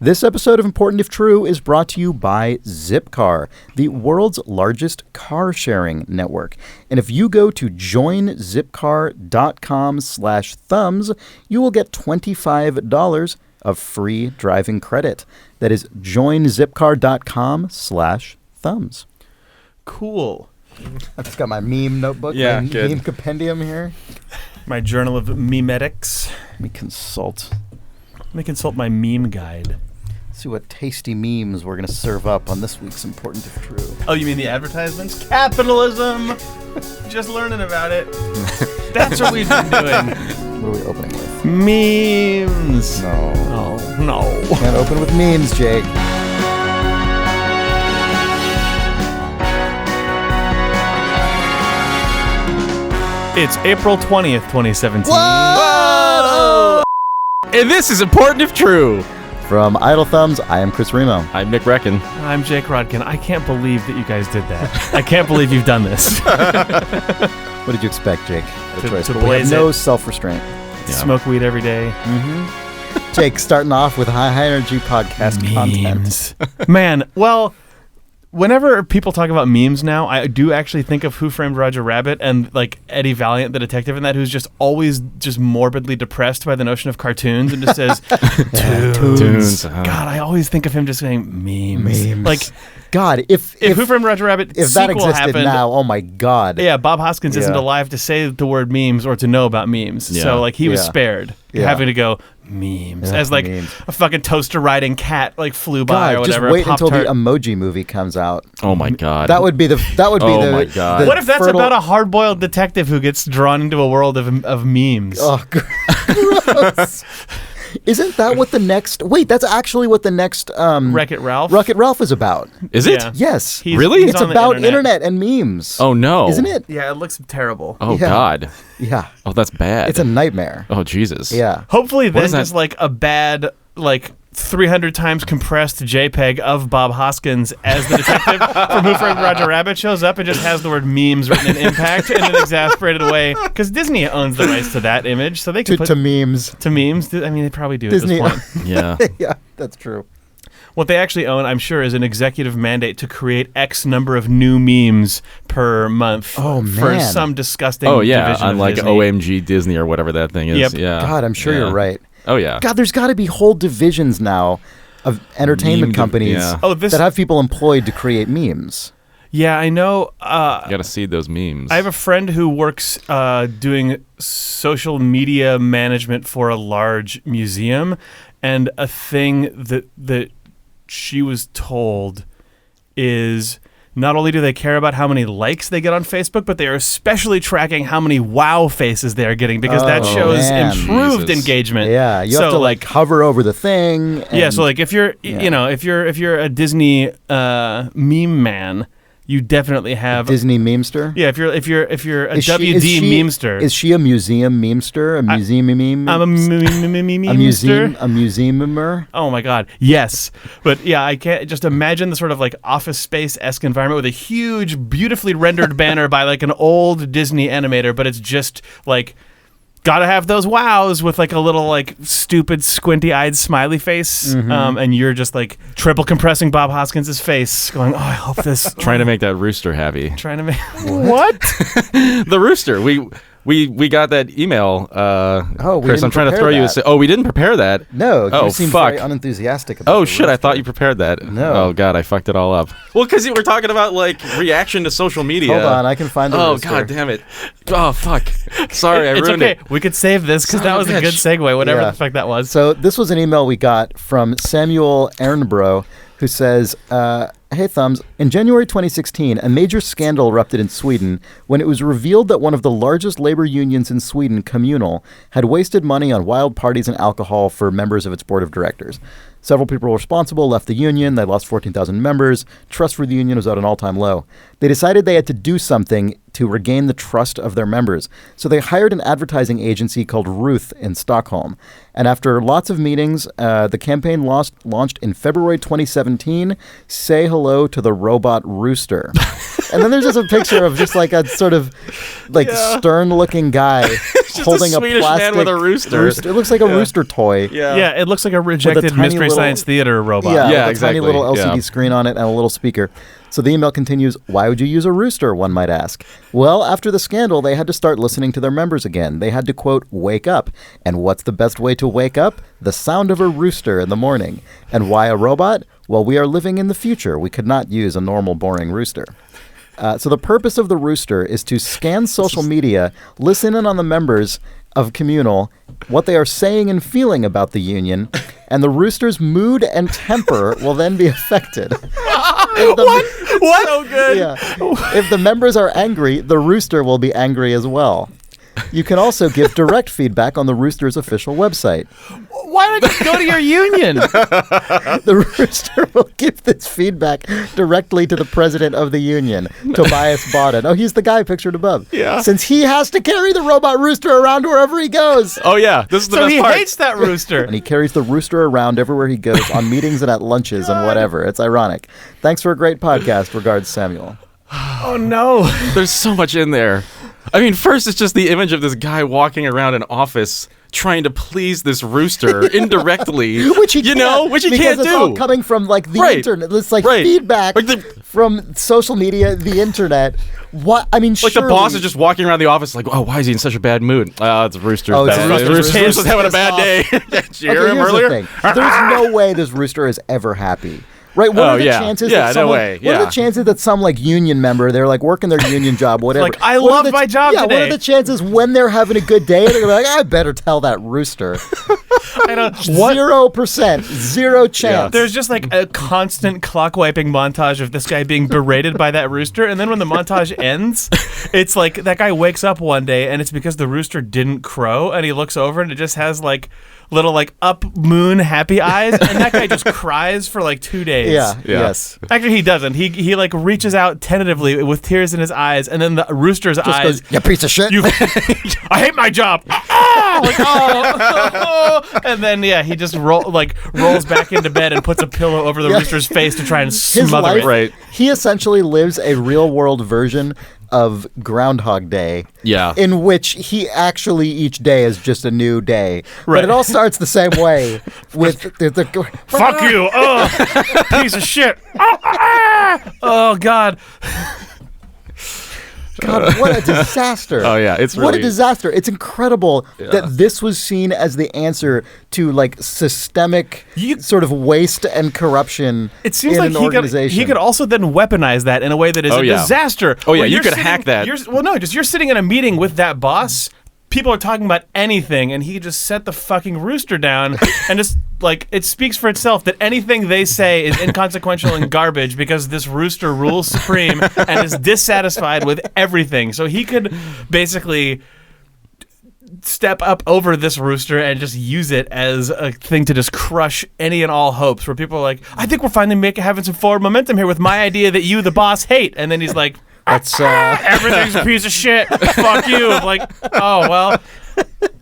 This episode of Important If True is brought to you by Zipcar, the world's largest car-sharing network. And if you go to joinzipcar.com/thumbs, you will get $25 of free driving credit. That is joinzipcar.com/thumbs. Cool. I've just got my meme notebook, my meme compendium here. My journal of memetics. Let me consult my meme guide. See what tasty memes we're going to serve up on this week's Important If True. Oh, you mean the advertisements? Capitalism! Just learning about it. That's what we've been doing. What are we opening with? Memes. No. Oh, no. Can't open with memes, Jake. It's April 20th, 2017. Whoa! And this is Important If True. From Idle Thumbs, I am Chris Remo. I'm Nick Reckon. I'm Jake Rodkin. I can't believe that you guys did that. I can't believe you've done this. What did you expect, Jake? To We blaze have no it. self-restraint. Yeah. Smoke weed every day. Mm-hmm. Jake, starting off with high-energy podcast Memes. content. Man, well, whenever people talk about memes now, I do actually think of Who Framed Roger Rabbit and like Eddie Valiant, the detective in that, who's just always just morbidly depressed by the notion of cartoons and just says, Toons. God, I always think of him just saying memes. Like, God, if Who Framed Roger Rabbit if that sequel existed happened, now, oh my God. yeah, Bob Hoskins isn't alive to say the word memes or to know about memes. Yeah. So like he was spared Yeah. having to go memes Yeah, as like memes. a fucking toaster riding cat like flew by God, or whatever. just wait until the Pop-Tart. Emoji Movie comes out. Oh my God. That would be the Oh my God. What if that's fertile- about a hard-boiled detective who gets drawn into a world of memes? Oh, gross. Isn't that what the next... Wait, that's actually what the next... Wreck-It Ralph? Wreck-It Ralph is about. Is it? Yeah. Yes. Really? It's on the about internet and memes. Oh no. Isn't it? Yeah, it looks terrible. Oh Yeah. God. Yeah. Oh, that's bad. It's a nightmare. Oh Jesus. Yeah. Hopefully What is then that? just like a bad, like 300 times compressed JPEG of Bob Hoskins as the detective from Who Framed Roger Rabbit shows up and just has the word memes written in impact in an exasperated way. Because Disney owns the rights to that image, so they can put To memes. to memes. I mean, they probably do Disney- at this point. Yeah. Yeah, that's true. What they actually own, I'm sure, is an executive mandate to create X number of new memes per month Oh, for man. some disgusting Oh yeah. division of Unlike Disney. OMG Disney or whatever that thing is. Yep. Yeah. God, I'm sure Yeah. you're right. Oh yeah. God, there's got to be whole divisions now of entertainment Meme companies yeah. Oh, this. that have people employed to create memes. Yeah, I know. You gotta seed those memes. I have a friend who works doing social media management for a large museum, and a thing that she was told is not only do they care about how many likes they get on Facebook, but they are especially tracking how many wow faces they are getting because that Oh, shows man. improved Jesus. engagement. Yeah, you have So, to like hover over the thing. Yeah, and- so like if you're Yeah. you know if you're a Disney meme man, you definitely have Disney memester. yeah. If you're a Is she- WD is she- memester, Is she a museum memester? A museum meme? I'm a memester. a museumer? Oh my god, yes. But yeah, I can't just imagine the sort of like Office Space-esque environment with a huge, beautifully rendered banner by like an old Disney animator, but it's just like gotta have those wows with like a little like stupid squinty-eyed smiley face, and you're just like triple compressing Bob Hoskins' face, going, "Oh, I hope this." Trying to make that rooster happy. Trying to make what? The rooster. We got that email. we Chris, didn't I'm trying to prepare throw you. that. Oh, we didn't prepare that. No, you Oh, seem fuck. very unenthusiastic about Oh the shit! I rooster. thought you prepared that. No. Oh god, I fucked it all up. Well, because we're talking about like reaction to social media. Hold on, I can find the Oh rooster. god damn it! Oh fuck! Sorry, I It's ruined okay. it. We could save this because Son that of was a a good bitch. segue. Whatever Yeah. the fuck that was. So this was an email we got from Samuel Ernbro, who says, hey, Thumbs, in January 2016, a major scandal erupted in Sweden when it was revealed that one of the largest labor unions in Sweden, Communal, had wasted money on wild parties and alcohol for members of its board of directors. Several people responsible left the union. They lost 14,000 members. Trust for the union was at an all-time low. They decided they had to do something to regain the trust of their members. So they hired an advertising agency called Ruth in Stockholm. And after lots of meetings, the campaign launched in February 2017, Say Hello to the Robot Rooster. And then there's just a picture of just like a sort of like stern-looking guy holding a Swedish plastic man with a rooster. It looks like a rooster toy. Yeah, it looks like a rejected tiny Mystery Science Theater robot. Yeah, with a exactly. tiny little LCD Yeah. screen on it and a little speaker. So the email continues, why would you use a rooster, one might ask? Well, after the scandal, they had to start listening to their members again. They had to, quote, wake up. And what's the best way to wake up? The sound of a rooster in the morning. And why a robot? Well, we are living in the future. We could not use a normal, boring rooster. So the purpose of the rooster is to scan social media, listen in on the members of Communal, what they are saying and feeling about the union, and the rooster's mood and temper will then be affected. What? So good. Yeah. If the members are angry, the rooster will be angry as well. You can also give direct feedback on the Rooster's official website. Why don't you go to your union? The Rooster will give this feedback directly to the president of the union, Tobias Bodden. Oh, he's the guy pictured above. Yeah. Since he has to carry the robot rooster around wherever he goes. Oh, yeah. This is the So best he part. hates that rooster. And he carries the rooster around everywhere he goes on meetings and at lunches and whatever. It's ironic. Thanks for a great podcast. Regards, Samuel. Oh, no. There's so much in there. I mean, first it's just the image of this guy walking around an office trying to please this rooster indirectly, Which he you can't, know, which he because can't it's do. all coming from like the Right. internet. It's like Right. feedback Like from social media, the internet. What I mean, Like the boss surely- is just walking around the office like, oh, why is he in such a bad mood? It's Rooster's Oh, it's bad. Rooster's Rooster's pissed. having a bad day. Pissed Did you Okay, hear him here's earlier? the thing. There's no way this rooster is ever happy. Right? What are the yeah. chances Yeah, that no someone, way. What are Yeah. the chances that some like union member, they're like working their union job, whatever. Like, I what are love the my job Yeah, what today. are the chances when they're having a good day, they're like, I better tell that rooster. I don't. 0%. Zero chance. There's just like a constant clock wiping montage of this guy being berated by that rooster, and then when the montage ends, it's like that guy wakes up one day and it's because the rooster didn't crow, and he looks over and it just has like little like up moon happy eyes, and that guy just cries for like 2 days. Yeah. Yeah. Yes. Actually, he doesn't. He like reaches out tentatively with tears in his eyes, and then the rooster's Just eyes. goes, you piece of shit. You, I hate my job. Like, and then he just rolls back into bed and puts a pillow over the Yeah. rooster's face to try and His smother life, it. Right. He essentially lives a real world version of Groundhog Day. Yeah. In which he actually each day is just a new day. Right. But it all starts the same way with the Fuck you! Oh, piece of shit! Oh God! God, what a disaster. Oh, yeah, it's what a really- disaster. It's incredible that this was seen as the answer to like systemic sort of waste and corruption It seems in like an he organization. could also then weaponize that in a way that is Oh, a yeah. disaster. Oh, yeah, Where you you're could sitting- hack that. You're sitting in a meeting with that boss. People are talking about anything, and he just set the fucking rooster down, and just like it speaks for itself that anything they say is inconsequential and garbage because this rooster rules supreme and is dissatisfied with everything. So he could basically step up over this rooster and just use it as a thing to just crush any and all hopes. Where people are like, I think we're finally having some forward momentum here with my idea that you, the boss, hate, and then he's like. That's Everything's a piece of shit. Fuck you. Like, oh, well,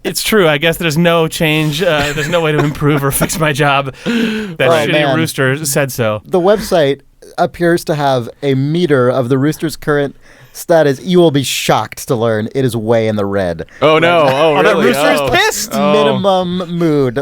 it's true. I guess there's no change. There's no way to improve or fix my job. That shitty man. rooster said so. the website appears to have a meter of the rooster's current status. You will be shocked to learn it is way in the red. Oh, no. Oh, Oh, that really? rooster is Oh. pissed. Minimum mood.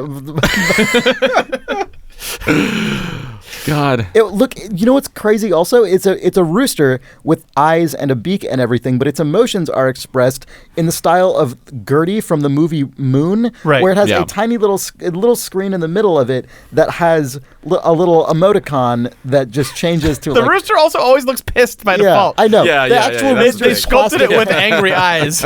God. Look, you know what's crazy also? It's a rooster with eyes and a beak and everything, but its emotions are expressed in the style of Gertie from the movie Moon, Right. where it has Yeah. a tiny little screen in the middle of it that has a little emoticon that just changes to The like, rooster also always looks pissed by yeah, default. I know. Yeah, the yeah, actual yeah, that's rooster They is sculpted it plastic. with angry eyes.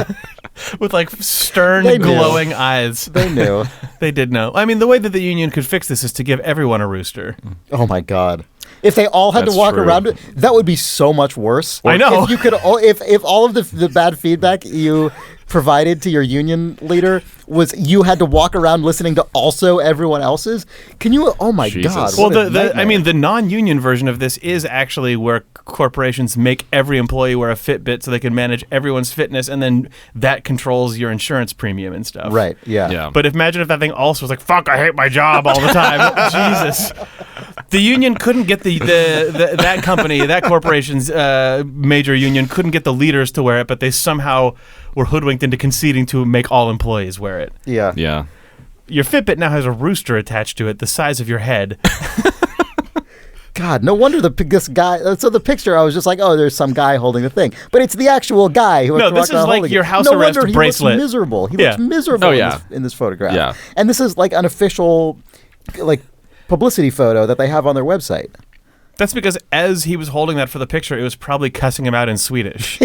With like stern, They knew. glowing eyes. They knew. They did know. I mean, the way that the union could fix this is to give everyone a rooster. Oh my God. If they all had That's to walk true. around it, that would be so much worse. I know. If you could, if all of the bad feedback you provided to your union leader was you had to walk around listening to also everyone else's, can you? Oh my Jesus. God. Well, what a nightmare. the non-union version of this is actually where corporations make every employee wear a Fitbit so they can manage everyone's fitness, and then that controls your insurance premium and stuff. Right. Yeah. Yeah. But imagine if that thing also was like, "Fuck, I hate my job all the time." Jesus. The union couldn't get that company, that corporation's major union couldn't get the leaders to wear it, but they somehow were hoodwinked into conceding to make all employees wear it. Yeah. Yeah. Your Fitbit now has a rooster attached to it the size of your head. God, no wonder this guy. So the picture, I was just like, oh, there's some guy holding the thing, but it's the actual guy who. No, this is like your house arrest bracelet. bracelet. He looks miserable. He looks miserable in this photograph. Yeah. And this is like an official, like, publicity photo that they have on their website. That's because as he was holding that for the picture, it was probably cussing him out in Swedish.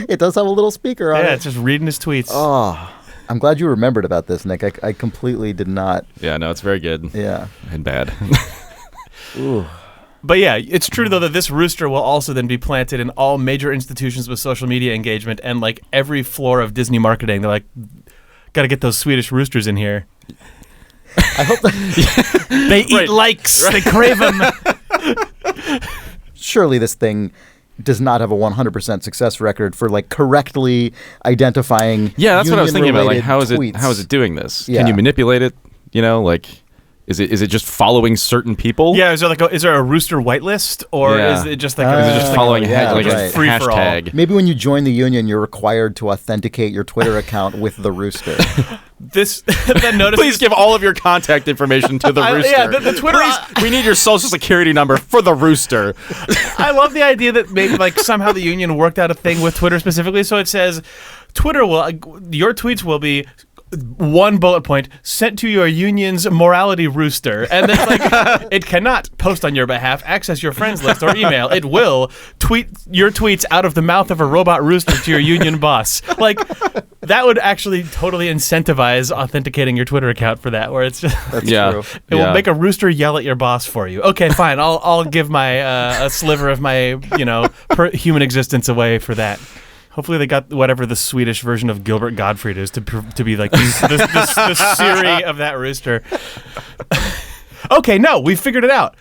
It does have a little speaker on it. Yeah, it's just reading his tweets. Oh, I'm glad you remembered about this, Nick. I completely did not. Yeah, no, it's very good. Yeah. And bad. Ooh. But yeah, it's true though that this rooster will also then be planted in all major institutions with social media engagement and like every floor of Disney marketing. They're like, got to get those Swedish roosters in here. I hope that they eat likes. Right. They crave them. Surely this thing does not have a 100% success record for like correctly identifying. Yeah, that's what I was thinking about. Like, how is tweets. it doing this? Yeah. Can you manipulate it? You know, like, is it just following certain people? Yeah, is there a rooster whitelist, or is it just like is it just following a free for all? hashtag? Maybe when you join the union, you're required to authenticate your Twitter account with the rooster. Please give all of your contact information to the rooster. The Twitter. Please, we need your social security number for the rooster. I love the idea that maybe like somehow the union worked out a thing with Twitter specifically, so it says Twitter your tweets will be one bullet point sent to your union's morality rooster, and then like it cannot post on your behalf, access your friends list, or email. It will tweet your tweets out of the mouth of a robot rooster to your union boss. Like that would actually totally incentivize authenticating your Twitter account for that, where it's just That's true. It will make a rooster yell at your boss for you. Okay, fine. I'll give my a sliver of my human existence away for that. Hopefully they got whatever the Swedish version of Gilbert Gottfried is to be like the Siri of that rooster. Okay, no, we figured it out.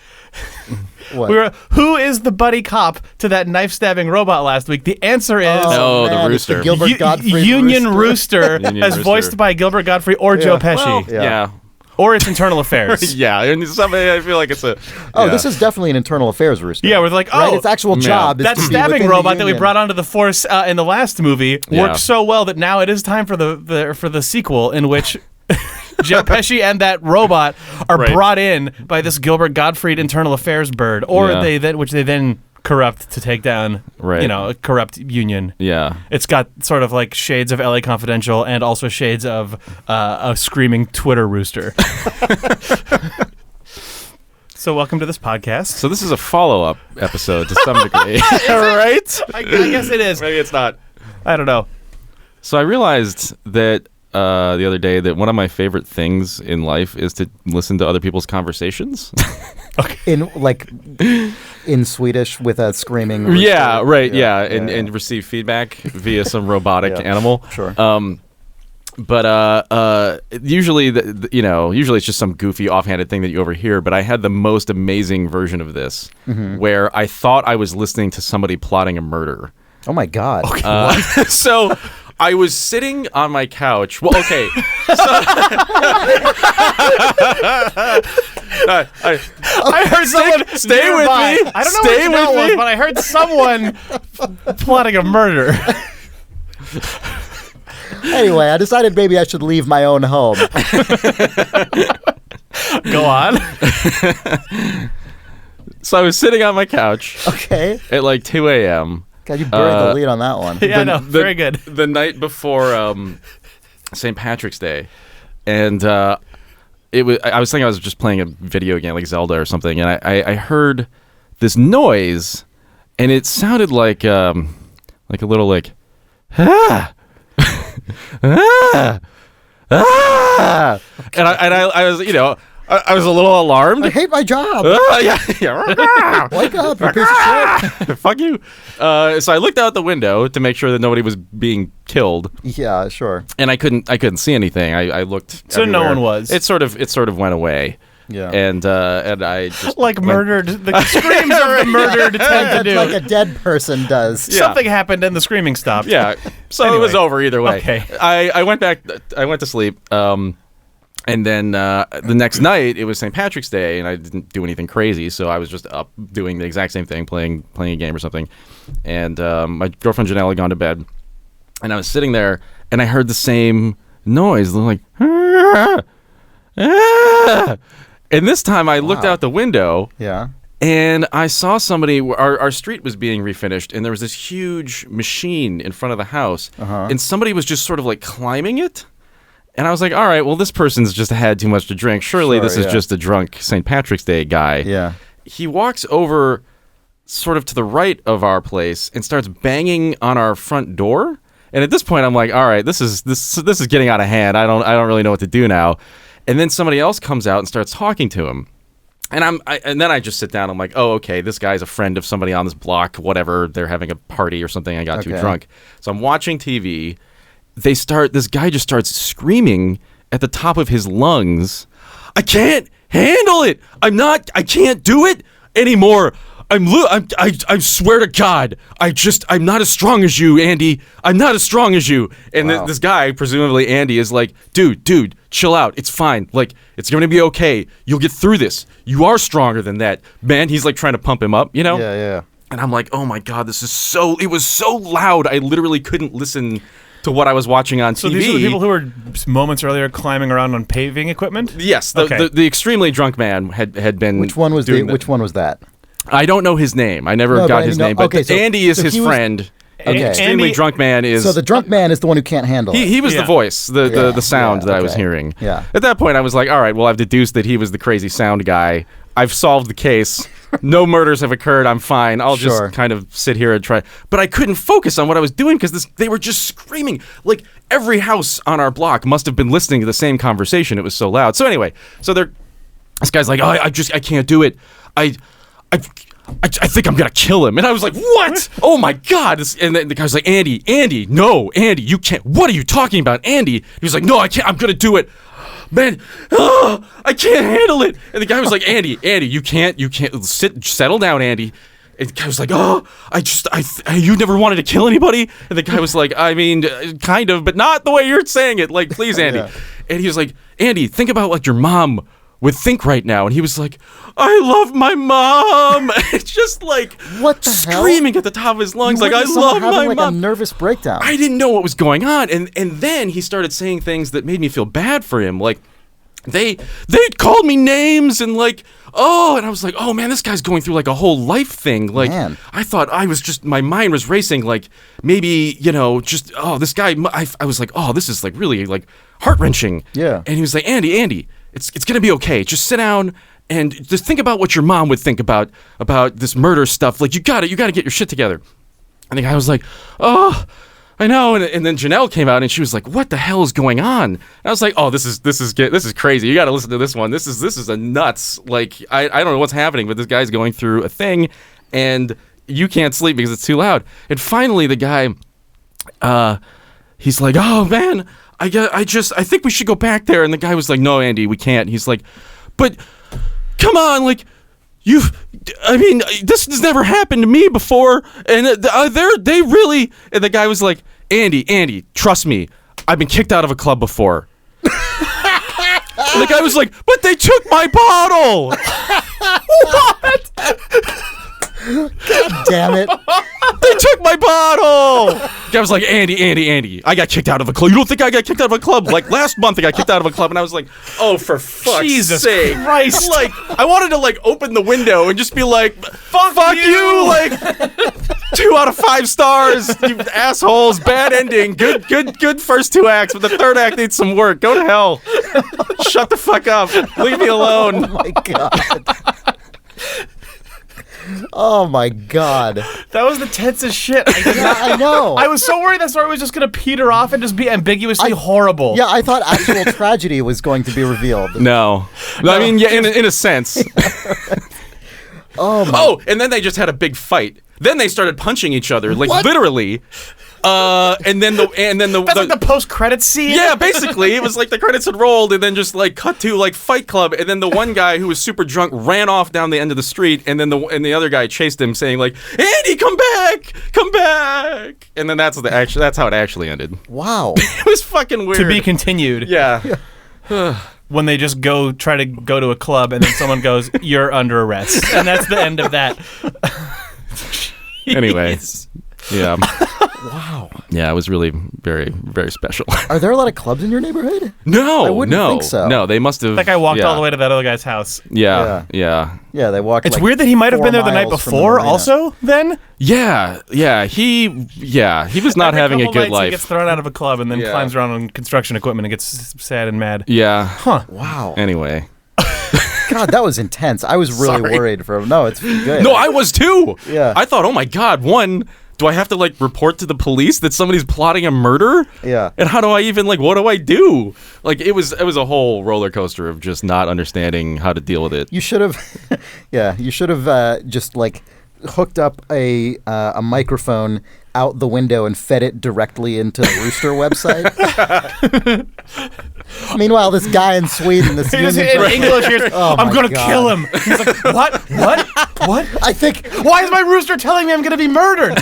What? Who is the buddy cop to that knife-stabbing robot last week? The answer is... the rooster. The Gilbert Gottfried Union Rooster, Union as Rooster. voiced by Gilbert Gottfried or Joe Pesci. Well, Yeah. Or it's Internal Affairs. Yeah, and somebody I feel like it's a. Oh, yeah. This is definitely an internal affairs rooster. Yeah, we're like, right? Its actual job is that to be stabbing within robot the that we union. brought onto the force in the last movie worked so well that now it is time for the sequel in which Joe Pesci and that robot are brought in by this Gilbert Gottfried Internal Affairs bird, or they then corrupt to take down, a corrupt union. Yeah. It's got sort of like shades of LA Confidential and also shades of a screaming Twitter rooster. So welcome to this podcast. So this is a follow-up episode to some degree. Right? I guess it is. Maybe it's not. I don't know. So I realized that the other day that one of my favorite things in life is to listen to other people's conversations. In Swedish with a screaming rooster. Yeah, right. Yeah, and receive feedback via some robotic animal. Sure. But usually, usually it's just some goofy, offhanded thing that you overhear. But I had the most amazing version of this, where I thought I was listening to somebody plotting a murder. Oh my God. So I was sitting on my couch. Well, okay. I heard someone stay nearby. with me. I don't know Stay what with was, me. but I heard someone plotting a murder. Anyway, I decided maybe I should leave my own home. Go on. So I was sitting on my couch Okay. at like 2 a.m. God, you buried the lead on that one. Yeah, no, very good. The night before St. Patrick's Day, and I was thinking I was just playing a video game like Zelda or something, and I heard this noise, and it sounded like a little like ah. Ah! Ah! And I was, I was a little alarmed. I hate my job. Yeah. Wake up, you piece of shit. Fuck you. So I looked out the window to make sure that nobody was being killed, Yeah, sure. and I couldn't see anything. I looked. So no everywhere. one was. It sort of went away. Yeah. And I just Like murdered. The screams of the murdered tend to do. Like a dead person does. Yeah. Something happened and the screaming stopped. Yeah. So Anyway. it was over either way. Okay. I went back. I went to sleep. And then the next night it was St. Patrick's Day, and I didn't do anything crazy, so I was just up doing the exact same thing, playing a game or something. And my girlfriend Janelle had gone to bed, and I was sitting there, and I heard the same noise. They're like, "Ah, ah." And this time I looked out the window. Yeah. And I saw somebody. Our street was being refinished, and there was this huge machine in front of the house, and somebody was just sort of like climbing it. And I was like, all right, well, this person's just had too much to drink. Surely this is just a drunk St. Patrick's Day guy. Yeah. He walks over sort of to the right of our place and starts banging on our front door. And at this point, I'm like, all right, this is getting out of hand. I don't really know what to do now. And then somebody else comes out and starts talking to him. And then I just sit down. I'm like, oh, okay, this guy's a friend of somebody on this block, whatever. They're having a party or something. I got too drunk. So I'm watching TV. This guy just starts screaming at the top of his lungs. I can't handle it. I can't do it anymore. I swear to God, I'm not as strong as you, Andy. I'm not as strong as you. And this guy, presumably Andy, is like, dude, chill out. It's fine. Like, it's going to be okay. You'll get through this. You are stronger than that. Man, he's like trying to pump him up, you know? Yeah. And I'm like, oh my God, it was so loud. I literally couldn't listen to what I was watching on TV. So these are the people who were moments earlier climbing around on paving equipment? Yes, the extremely drunk man had been. Which one was that? I don't know his name. I never got his name, but Andy is his friend. Okay. The extremely drunk man is. So the drunk man is the one who can't handle it. He was the voice, the sound that I was hearing. Yeah. At that point, I was like, all right, well, I've deduced that he was the crazy sound guy. I've solved the case. No murders have occurred. I'm fine. I'll just kind of sit here and try. But I couldn't focus on what I was doing because they were just screaming. Like, every house on our block must have been listening to the same conversation. It was so loud. So anyway, this guy's like, oh, I can't do it. I think I'm gonna kill him. And I was like, what? Oh my God. And then the guy's like, Andy, no, Andy, you can't. What are you talking about, Andy? He was like, no, I can't. I'm gonna do it. Man, I can't handle it. And the guy was like, Andy, you can't settle down, Andy. And the guy was like, oh, you never wanted to kill anybody? And the guy was like, I mean, kind of, but not the way you're saying it. Like, please, Andy. Yeah. And he was like, Andy, think about what your mom would think right now. And he was like, I love my mom. It's just like, what the screaming hell? at the top of his lungs, like, I love my like mom. A nervous breakdown. I didn't know what was going on. And then he started saying things that made me feel bad for him. Like, they called me names and like, oh, and I was like, oh man, this guy's going through like a whole life thing. Like, man. I thought my mind was racing. Like, maybe, this guy, I was like, oh, this is like really like heart-wrenching. Yeah. And he was like, Andy, it's gonna be okay. Just sit down and just think about what your mom would think about this murder stuff. Like, you gotta get your shit together. And the guy was like, oh, I know. And then Janelle came out and she was like, what the hell is going on? And I was like, oh, this is crazy. You gotta listen to this one. This is a nuts. Like, I don't know what's happening, but this guy's going through a thing and you can't sleep because it's too loud. And finally the guy, he's like, oh man, I think we should go back there. And the guy was like, no, Andy, we can't. He's like, but come on, like, this has never happened to me before. And they really, and the guy was like, Andy, trust me, I've been kicked out of a club before. And the guy was like, but they took my bottle. What? God damn it. They took my bottle. The guy was like, Andy, I got kicked out of a club. You don't think I got kicked out of a club? Like, last month I got kicked out of a club, and I was like, oh, for fuck's Jesus sake. Christ. Like, I wanted to, like, open the window and just be like, fuck you. Like, 2 out of 5 stars, you assholes. Bad ending. Good first 2 acts, but the third act needs some work. Go to hell. Shut the fuck up. Leave me alone. Oh, my God. Oh my God. That was the tensest shit. I know. I was so worried that story was just going to peter off and just be ambiguously horrible. Yeah, I thought actual tragedy was going to be revealed. No. I mean, yeah, in a sense. Oh, and then they just had a big fight. Then they started punching each other, like, literally. And then the that's like the post-credits scene. Yeah, basically, it was like the credits had rolled, and then just like cut to like Fight Club, and then the one guy who was super drunk ran off down the end of the street, and then the other guy chased him, saying like, "Andy, come back!" And then that's how it actually ended. Wow, it was fucking weird. To be continued. Yeah. When they just try to go to a club, and then someone goes, "You're under arrest," and that's the end of that. Anyway, yeah. Wow. Yeah, it was really very, very special. Are there a lot of clubs in your neighborhood? No, I wouldn't think so. No, they must have. That guy walked all the way to that other guy's house. Yeah. Yeah, they walked. It's like weird that he might have 4 been there the night miles from the before. marina. Also, then He was not Every having a couple good nights life. He gets thrown out of a club and then Yeah. climbs around on construction equipment and gets sad and mad. Yeah. Huh. Wow. Anyway. God, that was intense. I was really Sorry. worried for him. No, it's good. No, I was too. Yeah. I thought, oh my God, do I have to like report to the police that somebody's plotting a murder? Yeah. And how do I even what do I do? Like it was a whole roller coaster of just not understanding how to deal with it. You should have, you should have just like hooked up a microphone out the window and fed it directly into the Rooster website. Meanwhile, this guy in Sweden, this He just union in person- English here. Oh I'm my gonna God. kill him. He's like, what? I think Why is my rooster telling me I'm gonna be murdered?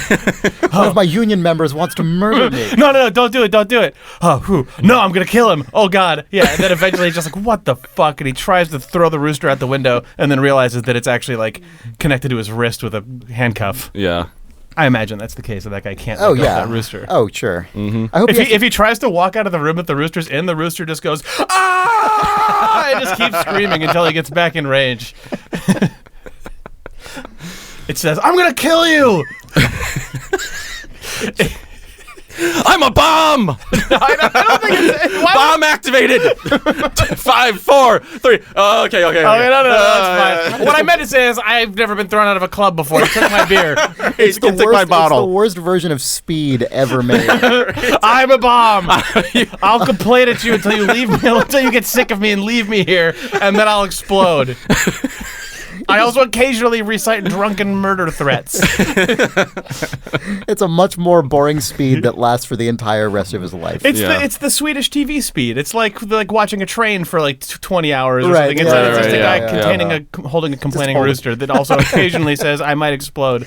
one of my union members wants to murder me. No, don't do it. Oh, whew. No, I'm gonna kill him. Oh God, yeah. And then eventually he's just like, what the fuck? And he tries to throw the rooster out the window, and then realizes that it's actually like connected to his wrist with a handcuff. Yeah. I imagine that's the case. That guy can't. Oh let go of yeah, that rooster. Oh sure. Mm-hmm. I hope If he tries to walk out of the room that the rooster's in, the rooster just goes ah, and just keeps screaming until he gets back in range. It says, "I'm gonna kill you." I'm a bomb. I don't think it's why Bomb activated. 5, 4, 3. Okay. Okay, no, that's fine. What I meant to say is I've never been thrown out of a club before. He took my beer. it's the take my worst. It's bottle. the worst version of Speed ever made. I'm a bomb. I'll complain at you until you leave me, until you get sick of me and leave me here, and then I'll explode. I also occasionally recite drunken murder threats. It's a much more boring Speed that lasts for the entire rest of his life. It's the Swedish TV Speed. It's like watching a train for like 20 hours or Right, something. yeah, It's just a right, guy yeah. holding a complaining hold it. rooster that also occasionally says, "I might explode,"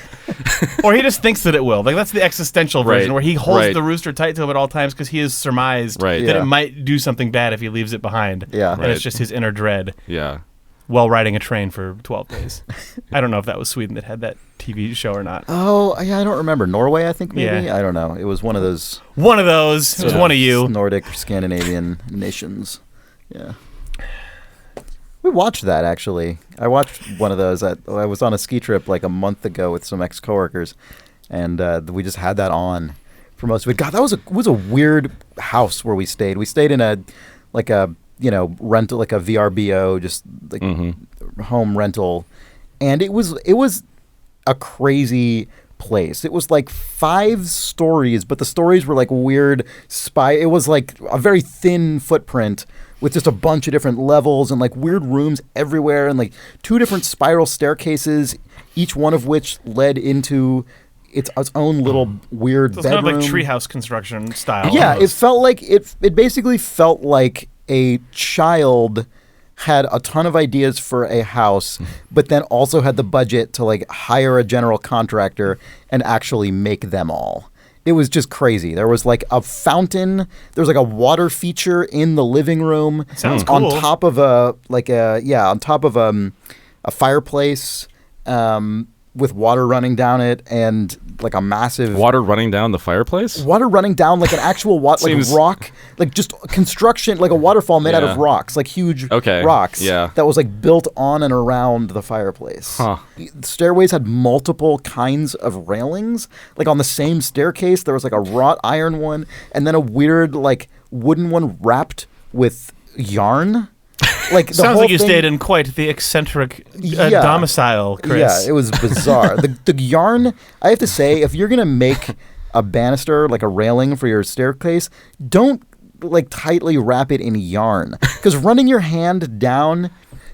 or he just thinks that it will. Like that's the existential version Right, where he holds right. the rooster tight to him at all times because he has surmised Right. that Yeah. it might do something bad if he leaves it behind. Yeah. and Right. it's just his inner dread. Yeah. While riding a train for 12 days. I don't know if that was Sweden that had that TV show or not. Oh, yeah, I don't remember. Norway, I think, maybe? Yeah. I don't know. It was one of those One of those. It was one of you. Nordic or Scandinavian nations. Yeah. We watched that, actually. I watched one of those. I was on a ski trip like a month ago with some ex-coworkers, and we just had that on for most of it. God, that was a weird house where we stayed. We stayed in a rental, like a VRBO, just like home rental, and it was a crazy place. It was like 5 stories, but the stories were like weird it was like a very thin footprint with just a bunch of different levels and like weird rooms everywhere and like 2 different spiral staircases, each one of which led into its own little weird So it's bedroom. kind of like treehouse construction style. Yeah, almost. it felt like it basically felt like a child had a ton of ideas for a house, but then also had the budget to like hire a general contractor and actually make them all. It was just crazy. There was like a fountain. There was like a water feature in the living room. Sounds on cool. top of a fireplace with water running down it and like a massive Water running down the fireplace? water running down like an actual like Seems- rock, like just construction, like a waterfall made out of Yeah. rocks, like huge Okay, rocks. yeah. that was like built on and around the fireplace. Huh. The stairways had multiple kinds of railings. Like on the same staircase, there was like a wrought iron one, and then a weird like wooden one wrapped with yarn. Like the Sounds whole like you thing- stayed in quite the eccentric Yeah. domicile, Chris. Yeah, it was bizarre. the yarn, I have to say, if you're going to make a banister, like a railing for your staircase, don't like tightly wrap it in yarn. Because running your hand down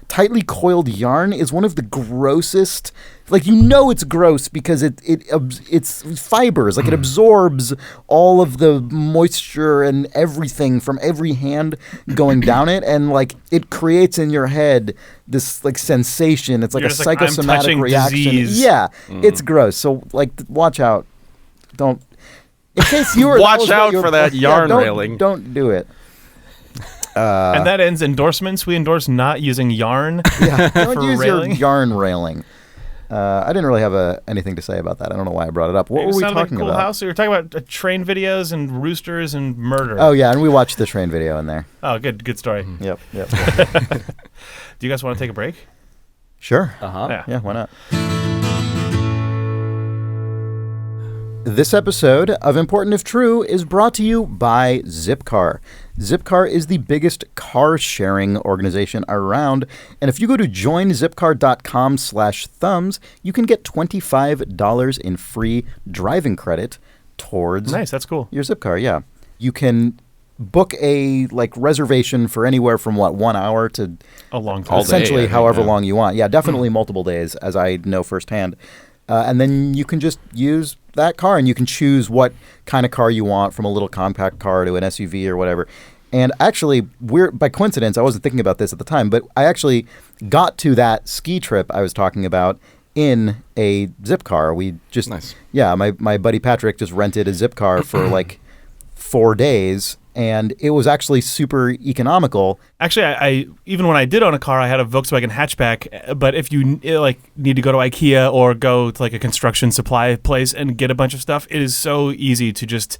tightly coiled yarn is one of the grossest. Like, you know it's gross because it's fibers. Like, it absorbs all of the moisture and everything from every hand going down it, and like it creates in your head this like sensation. It's like You're a just like, I'm psychosomatic touching reaction. disease. Yeah, it's gross. So like, watch out. Don't. In case you were Watch was what out you were- for that yeah, yarn don't- railing. Don't do it. And that ends endorsements. We endorse not using yarn. Yeah, don't For use railing? your yarn railing. I didn't really have anything to say about that. I don't know why I brought it up. What were we talking like Cool about? House? We were talking about train videos and roosters and murder. Oh, yeah, and we watched the train video in there. Oh, good story. Yep. Do you guys want to take a break? Sure. Uh-huh. Yeah, why not? This episode of Important If True is brought to you by Zipcar. Zipcar is the biggest car-sharing organization around, and if you go to joinzipcar.com/thumbs, you can get $25 in free driving credit towards Nice, that's cool. your Zipcar. Yeah, you can book a reservation for anywhere from 1 hour to A long time. All day, essentially I think, however yeah. long you want. Yeah, definitely multiple days, as I know firsthand. And then you can just use that car, and you can choose what kind of car you want, from a little compact car to an SUV or whatever. And actually, by coincidence, I wasn't thinking about this at the time, but I actually got to that ski trip I was talking about in a zip car. We just, Nice. Yeah, my buddy Patrick just rented a zip car for 4 days, and it was actually super economical. Actually, I even when I did own a car, I had a Volkswagen hatchback. But if you need to go to IKEA or go to a construction supply place and get a bunch of stuff, it is so easy to just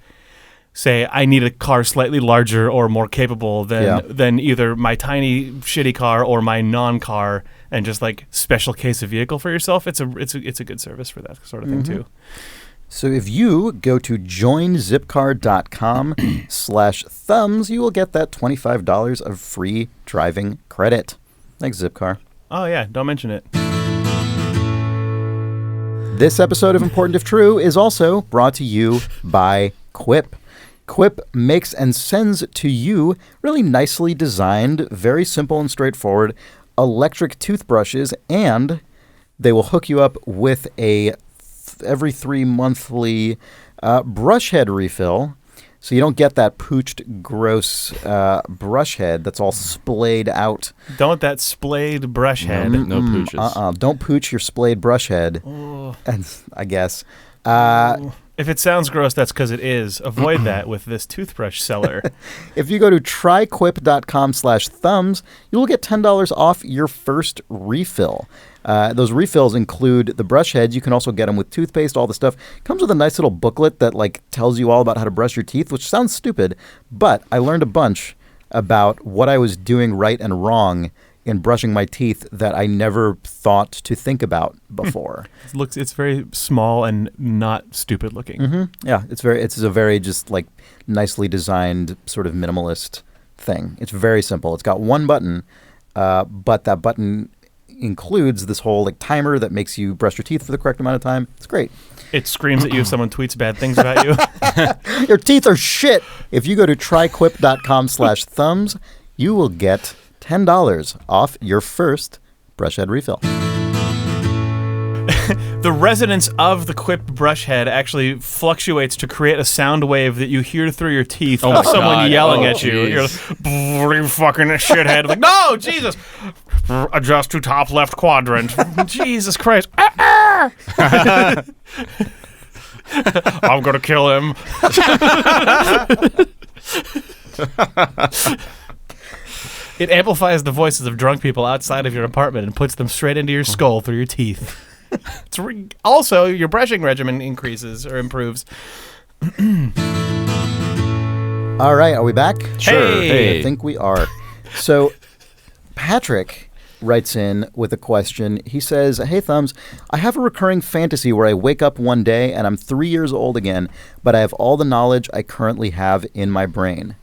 say I need a car slightly larger or more capable than either my tiny shitty car or my non-car, and just special case a vehicle for yourself. It's a good service for that sort of thing too. So if you go to joinzipcar.com/thumbs, you will get that $25 of free driving credit. Thanks, Zipcar. Oh yeah, don't mention it. This episode of Important If True is also brought to you by Quip. Quip makes and sends to you really nicely designed, very simple and straightforward electric toothbrushes, and they will hook you up with a every 3 monthly brush head refill, so you don't get that pooched, gross brush head that's all splayed out. Don't that splayed brush head. No pooches. Don't pooch your splayed brush head. Oh. And I guess. If it sounds gross, that's because it is. Avoid that with this toothbrush seller. If you go to tryquip.com/thumbs, you will get $10 off your first refill. Those refills include the brush heads. You can also get them with toothpaste, all the stuff. Comes with a nice little booklet that tells you all about how to brush your teeth, which sounds stupid, but I learned a bunch about what I was doing right and wrong in brushing my teeth that I never thought to think about before. It's very small and not stupid looking. Mm-hmm. Yeah, it's a very just nicely designed sort of minimalist thing. It's very simple. It's got one button, but that button includes this whole timer that makes you brush your teeth for the correct amount of time. It's great. It screams at you if someone tweets bad things about you. Your teeth are shit. If you go to tryquip.com/thumbs, you will get $10 off your first brush head refill. The resonance of the Quip brush head actually fluctuates to create a sound wave that you hear through your teeth Oh of my someone God. yelling Oh, at you. jeez. You're you fucking shithead. No, Jesus. Adjust to top left quadrant. Jesus Christ. I'm going to kill him. It amplifies the voices of drunk people outside of your apartment and puts them straight into your skull through your teeth. Also, your brushing regimen increases or improves. All right, are we back? Sure. Hey. I think we are. So, Patrick writes in with a question. He says, "Hey, Thumbs, I have a recurring fantasy where I wake up one day and I'm 3 years old again, but I have all the knowledge I currently have in my brain."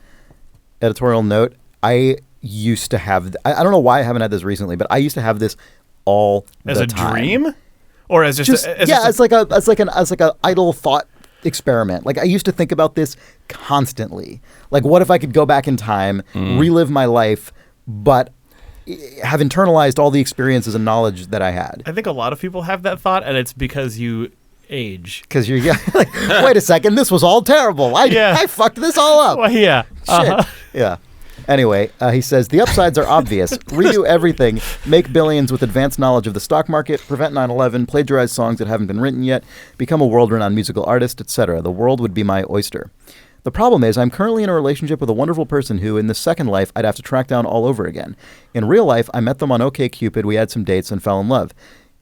Editorial note, I used to have, I don't know why I haven't had this recently, but I used to have this all As the a time. dream? Or as just, Just, as yeah, just it's like an idle thought experiment. I used to think about this constantly. What if I could go back in time, relive my life, but have internalized all the experiences and knowledge that I had? I think a lot of people have that thought, and it's because you age. Because you're wait a second, this was all terrible. I fucked this all up. Well, yeah. Shit. Yeah. Anyway, he says, the upsides are obvious. Redo everything, make billions with advanced knowledge of the stock market, prevent 9/11, plagiarize songs that haven't been written yet, become a world-renowned musical artist, etc. The world would be my oyster. The problem is I'm currently in a relationship with a wonderful person who, in the second life, I'd have to track down all over again. In real life, I met them on OkCupid, we had some dates, and fell in love.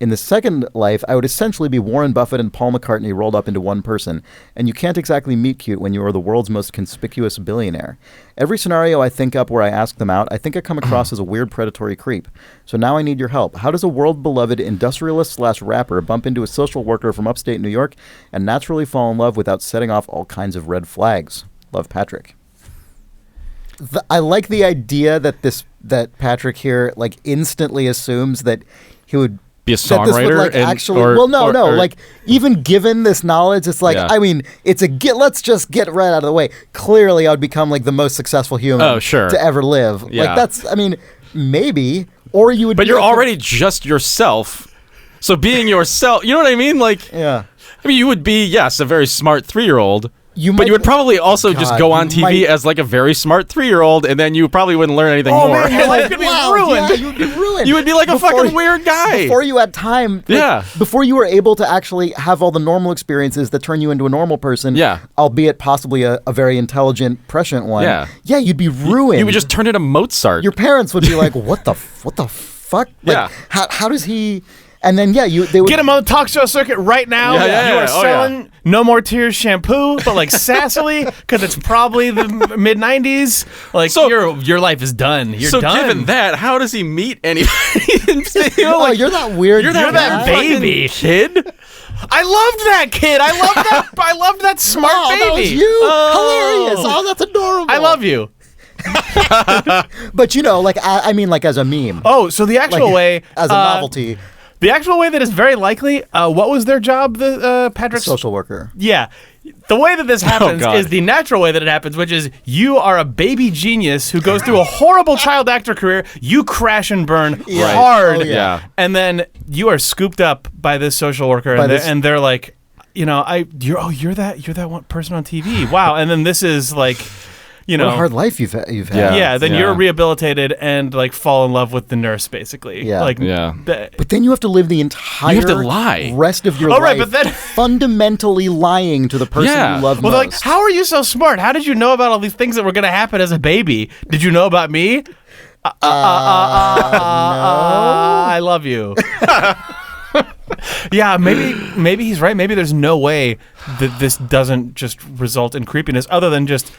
In the second life, I would essentially be Warren Buffett and Paul McCartney rolled up into one person, and you can't exactly meet cute when you are the world's most conspicuous billionaire. Every scenario I think up where I ask them out, I think I come across as a weird predatory creep. So now I need your help. How does a world-beloved industrialist/rapper bump into a social worker from upstate New York and naturally fall in love without setting off all kinds of red flags? Love, Patrick. I like the idea that Patrick here like instantly assumes that he would be a that this would, songwriter like, and, actually or, like even given this knowledge, it's like, Yeah. I mean, let's just get right out of the way. Clearly I would become like the most successful human to ever live. Yeah. Like that's, I mean, maybe, or you would but be you're like already just yourself, so being yourself, you know what I mean? Like, yeah. I mean, you would be, yes, a very smart 3-year-old. But you would probably also just go on TV as like a very smart 3-year-old, and then you probably wouldn't learn anything more. Man, your life could be ruined. Yeah, you would be ruined. You would be like a fucking weird guy. Before you had time. Before you were able to actually have all the normal experiences that turn you into a normal person. Yeah. Albeit possibly a very intelligent, prescient one. Yeah. Yeah, you'd be ruined. You would just turn into Mozart. Your parents would be like, what the fuck? Like, Yeah. How does he... And then, they would... Get him on the talk show circuit right now. Yeah. You are selling No More Tears shampoo, but like sassily, because it's probably the mid-90s. Like, So- your life is done. You're so done. given that, how does he meet anybody? You're that weird You're that guy. baby. kid. I loved that kid. I loved that smart baby. That was you. Hilarious. Oh, that's adorable. I love you. But, like, I mean, like, as a meme. Oh, so the actual way... As a novelty. The actual way that is very likely, what was their job, Patrick's? Social worker. Yeah. The way that this happens God. is the natural way that it happens, which is you are a baby genius who goes through a horrible child actor career. You crash and burn Yeah. hard. Oh, yeah. And then you are scooped up by this social worker, and they're like, you're that one person on TV. Wow. And then this is like... What a hard life you've had. Yeah. Then you're rehabilitated and like fall in love with the nurse, basically. Yeah. Like, Yeah. But then you have to live the entire rest of your life right, but then fundamentally lying to the person you love well, most. like, how are you so smart? How did you know about all these things that were going to happen as a baby? Did you know about me? No. I love you. Yeah, maybe he's right. Maybe there's no way that this doesn't just result in creepiness other than just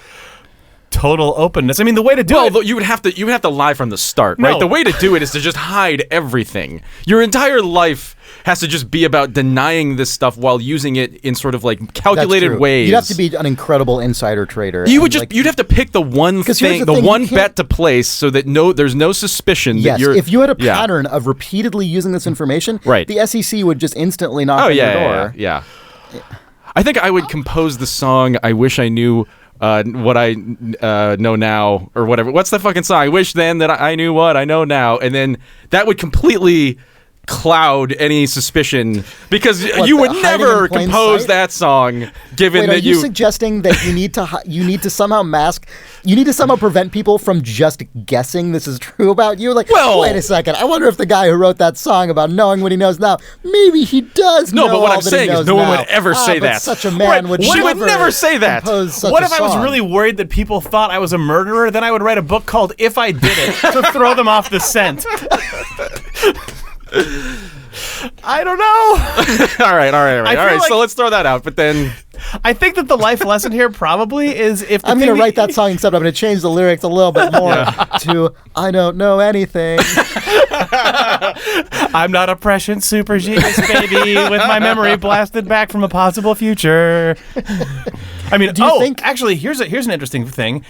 total openness. I mean, the way to do it... Well, you would have to lie from the start, right? No. The way to do it is to just hide everything. Your entire life has to just be about denying this stuff while using it in sort of like calculated That's true. ways. You'd have to be an incredible insider trader. You and, would just you'd have to pick the one 'Cause here's thing, the thing, you one can't- bet to place so that there's no suspicion Yes, that you're if you had a pattern of repeatedly using this information, Right. the SEC would just instantly knock on your door. Yeah. I think I would compose the song "I Wish I Knew What I Know Now" or whatever. What's the fucking song? I wish then that I knew what I know now, and then that would completely cloud any suspicion because you would hiding never in plain compose sight? that song given Wait, that are you suggesting that you need to somehow prevent people from just guessing this is true about you? Like, Well- wait a second, I wonder if the guy who wrote that song about knowing what he knows now, maybe he does know No, but what all I'm that saying he is knows no one now. would ever say but that. Such a man Right, would she would never say that. compose such What a if I was song. really worried that people thought I was a murderer? Then I would write a book called If I Did It to throw them off the scent. I don't know. all right. feel like- So let's throw that out. But then I think that the life lesson here probably is if the I'm going thing to write that song, except I'm going to change the lyrics a little bit more to "I don't know anything." I'm not a prescient super genius baby with my memory blasted back from a possible future. I mean, Do you think- actually, here's an interesting thing.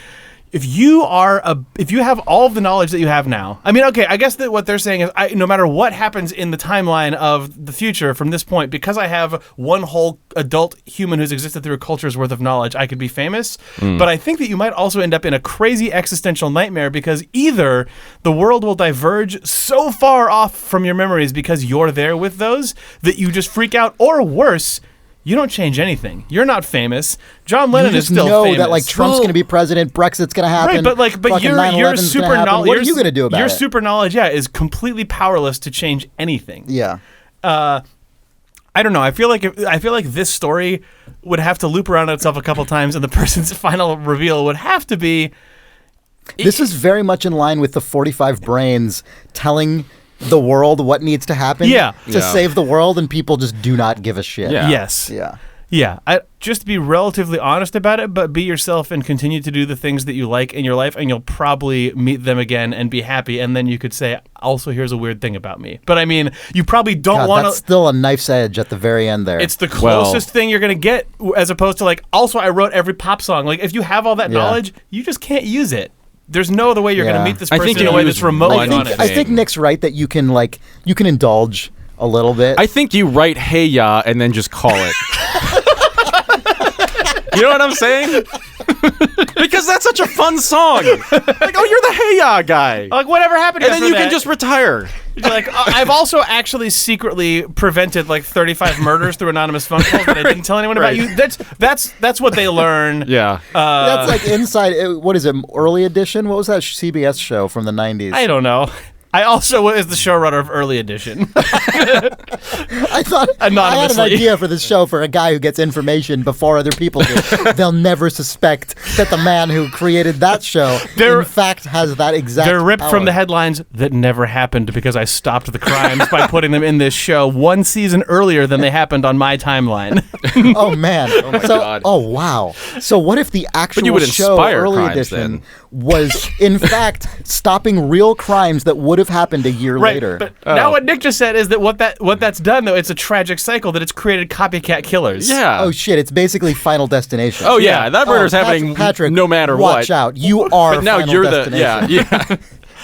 If you have all of the knowledge that you have now, I mean, okay, I guess that what they're saying is, no matter what happens in the timeline of the future from this point, because I have one whole adult human who's existed through a culture's worth of knowledge, I could be famous. But I think that you might also end up in a crazy existential nightmare because either the world will diverge so far off from your memories because you're there with those that you just freak out, or worse, you don't change anything. You're not famous. John You Lennon is just still know famous. that like Trump's going to be president, Brexit's going to happen. Right, but fucking your 9/11's super gonna happen. knowledge. What are you going to do about your it? super knowledge, is completely powerless to change anything. Yeah. I don't know. I feel like this story would have to loop around itself a couple times, and the person's final reveal would have to be. This is very much in line with the 45 brains telling the world what needs to happen Yeah. to save the world, and people just do not give a shit. Yeah. Yes. Yeah. Yeah, just be relatively honest about it, but be yourself and continue to do the things that you like in your life, and you'll probably meet them again and be happy. And then you could say, also, here's a weird thing about me. But I mean, you probably don't want to. That's still a knife's edge at the very end there. It's the closest thing you're going to get, as opposed to like, also, I wrote every pop song. Like, if you have all that knowledge, you just can't use it. There's no other way you're going to meet this I person think in a you way use that's remotely one honest. I think Nick's right that you can indulge a little bit. I think you write "Hey Ya" and then just call it. You know what I'm saying? Because that's such a fun song. Like, oh, you're the Hey Ya guy. Like, whatever happened to And then you can just retire. You're like, I've also actually secretly prevented like 35 murders through anonymous phone calls that I didn't tell anyone about you. That's what they learn. Yeah. That's like inside. What is it? Early Edition? What was that CBS show from the 90s? I don't know. I also was the showrunner of Early Edition. I thought I had an Anonymously. idea for this show for a guy who gets information before other people do. They'll never suspect that the man who created that show, in fact, has that exact They're ripped power. from the headlines that never happened because I stopped the crimes by putting them in this show one season earlier than they happened on my timeline. Oh, man. Oh, my God. Oh, wow. So what if the actual you would show, inspire Early crimes, Edition, then. was, in fact, stopping real crimes that would have happened a year later? But now what Nick just said is that what that's done, though, it's a tragic cycle that it's created copycat killers. Yeah. Oh, shit. It's basically Final Destination. Oh, yeah. That murder's happening Patrick, no matter watch what. out. You are But now Final you're the... Destination. Yeah.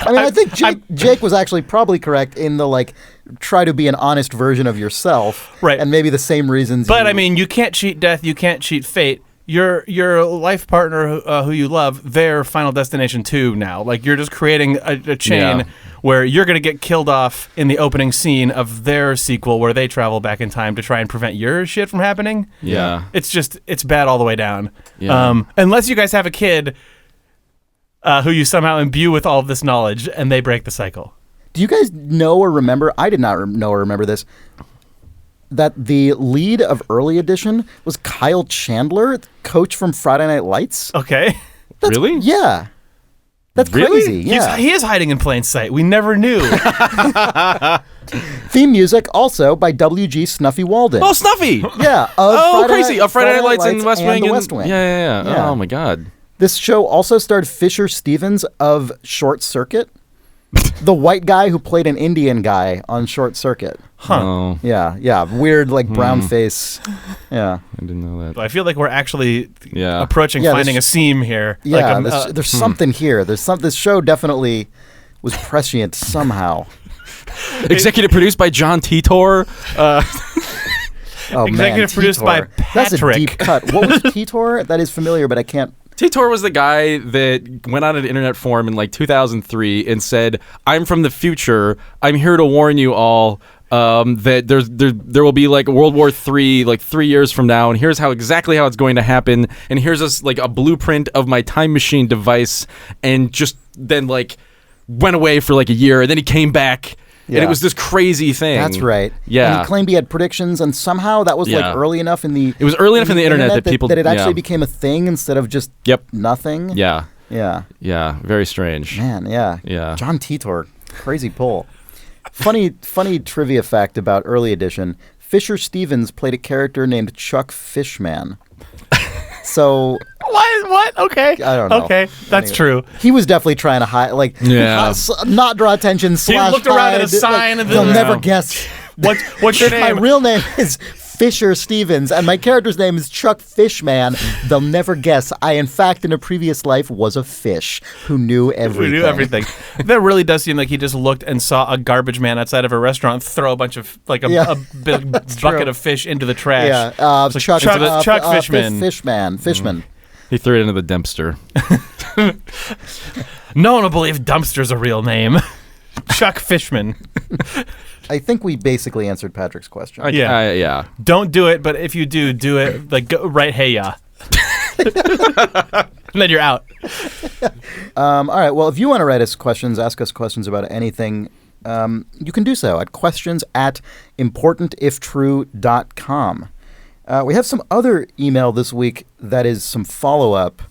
I mean, I think Jake was actually probably correct in the, try to be an honest version of yourself. Right. And maybe the same reasons. But, I mean, you can't cheat death. You can't cheat fate. Your life partner who you love, they're Final Destination 2 now. Like, you're just creating a chain where you're going to get killed off in the opening scene of their sequel where they travel back in time to try and prevent your shit from happening. Yeah. It's bad all the way down. Yeah. Unless you guys have a kid who you somehow imbue with all of this knowledge and they break the cycle. Do you guys know or remember? I did not know or remember this. That the lead of Early Edition was Kyle Chandler, coach from Friday Night Lights. Okay. Really? Yeah. That's Really? crazy. Yeah. He is hiding in plain sight. We never knew. Theme music also by W.G. Snuffy Walden. Oh, Snuffy. Yeah. Of Oh, Friday crazy. Night- Friday Night Lights and West Wing. The West Wing. Yeah. Yeah. Oh, my God. This show also starred Fisher Stevens of Short Circuit, the white guy who played an Indian guy on Short Circuit. Huh. Oh, Yeah. Weird, brown face. Yeah. I didn't know that. I feel like we're actually Yeah. approaching Yeah, finding this- a seam here. Yeah, Like, there's something here. This show definitely was prescient somehow. Executive produced by John Titor. Oh, Executive man, produced by Titor. That's a Patrick. deep cut. What was Titor? That is familiar, but I can't. Titor was the guy that went on an internet forum in 2003 and said, "I'm from the future. I'm here to warn you all that there will be World War III 3 years from now, and here's exactly how it's going to happen, and here's a blueprint of my time machine device," and just then went away for a year, and then he came back. And Yeah. it was this crazy thing. That's right. Yeah. And he claimed he had predictions, and somehow that was Yeah. early enough in the. It was early enough in the internet that people- that it actually yeah. became a thing instead of just nothing. Yeah. Yeah. Yeah. Very strange. Man. Yeah. Yeah. John Titor, crazy pull. Funny trivia fact about Early Edition: Fisher Stevens played a character named Chuck Fishman. So What? Okay. I don't know. Okay, that's Anyway. true. he was definitely trying to hide, Yeah. not draw attention. He / looked around at a hide, sign and they'll then- never Yeah. guess. What's your My name? real name is Fisher Stevens, and my character's name is Chuck Fishman. They'll never guess. I, in fact, in a previous life, was a fish who knew everything. We knew everything. That really does seem like he just looked and saw a garbage man outside of a restaurant throw a bunch of Yeah. a big bucket true. of fish into the trash. Yeah, It's like, Chuck Fishman. Fishman. He threw it into the dumpster. No one will believe Dumpster's a real name. Chuck Fishman. I think we basically answered Patrick's question. Yeah. Yeah. Don't do it, but if you do it. Go right, hey ya. And then you're out. All right. Well, if you want to write us questions, ask us questions about anything, you can do so at questions@importantiftrue.com. We have some other email this week that is some follow-up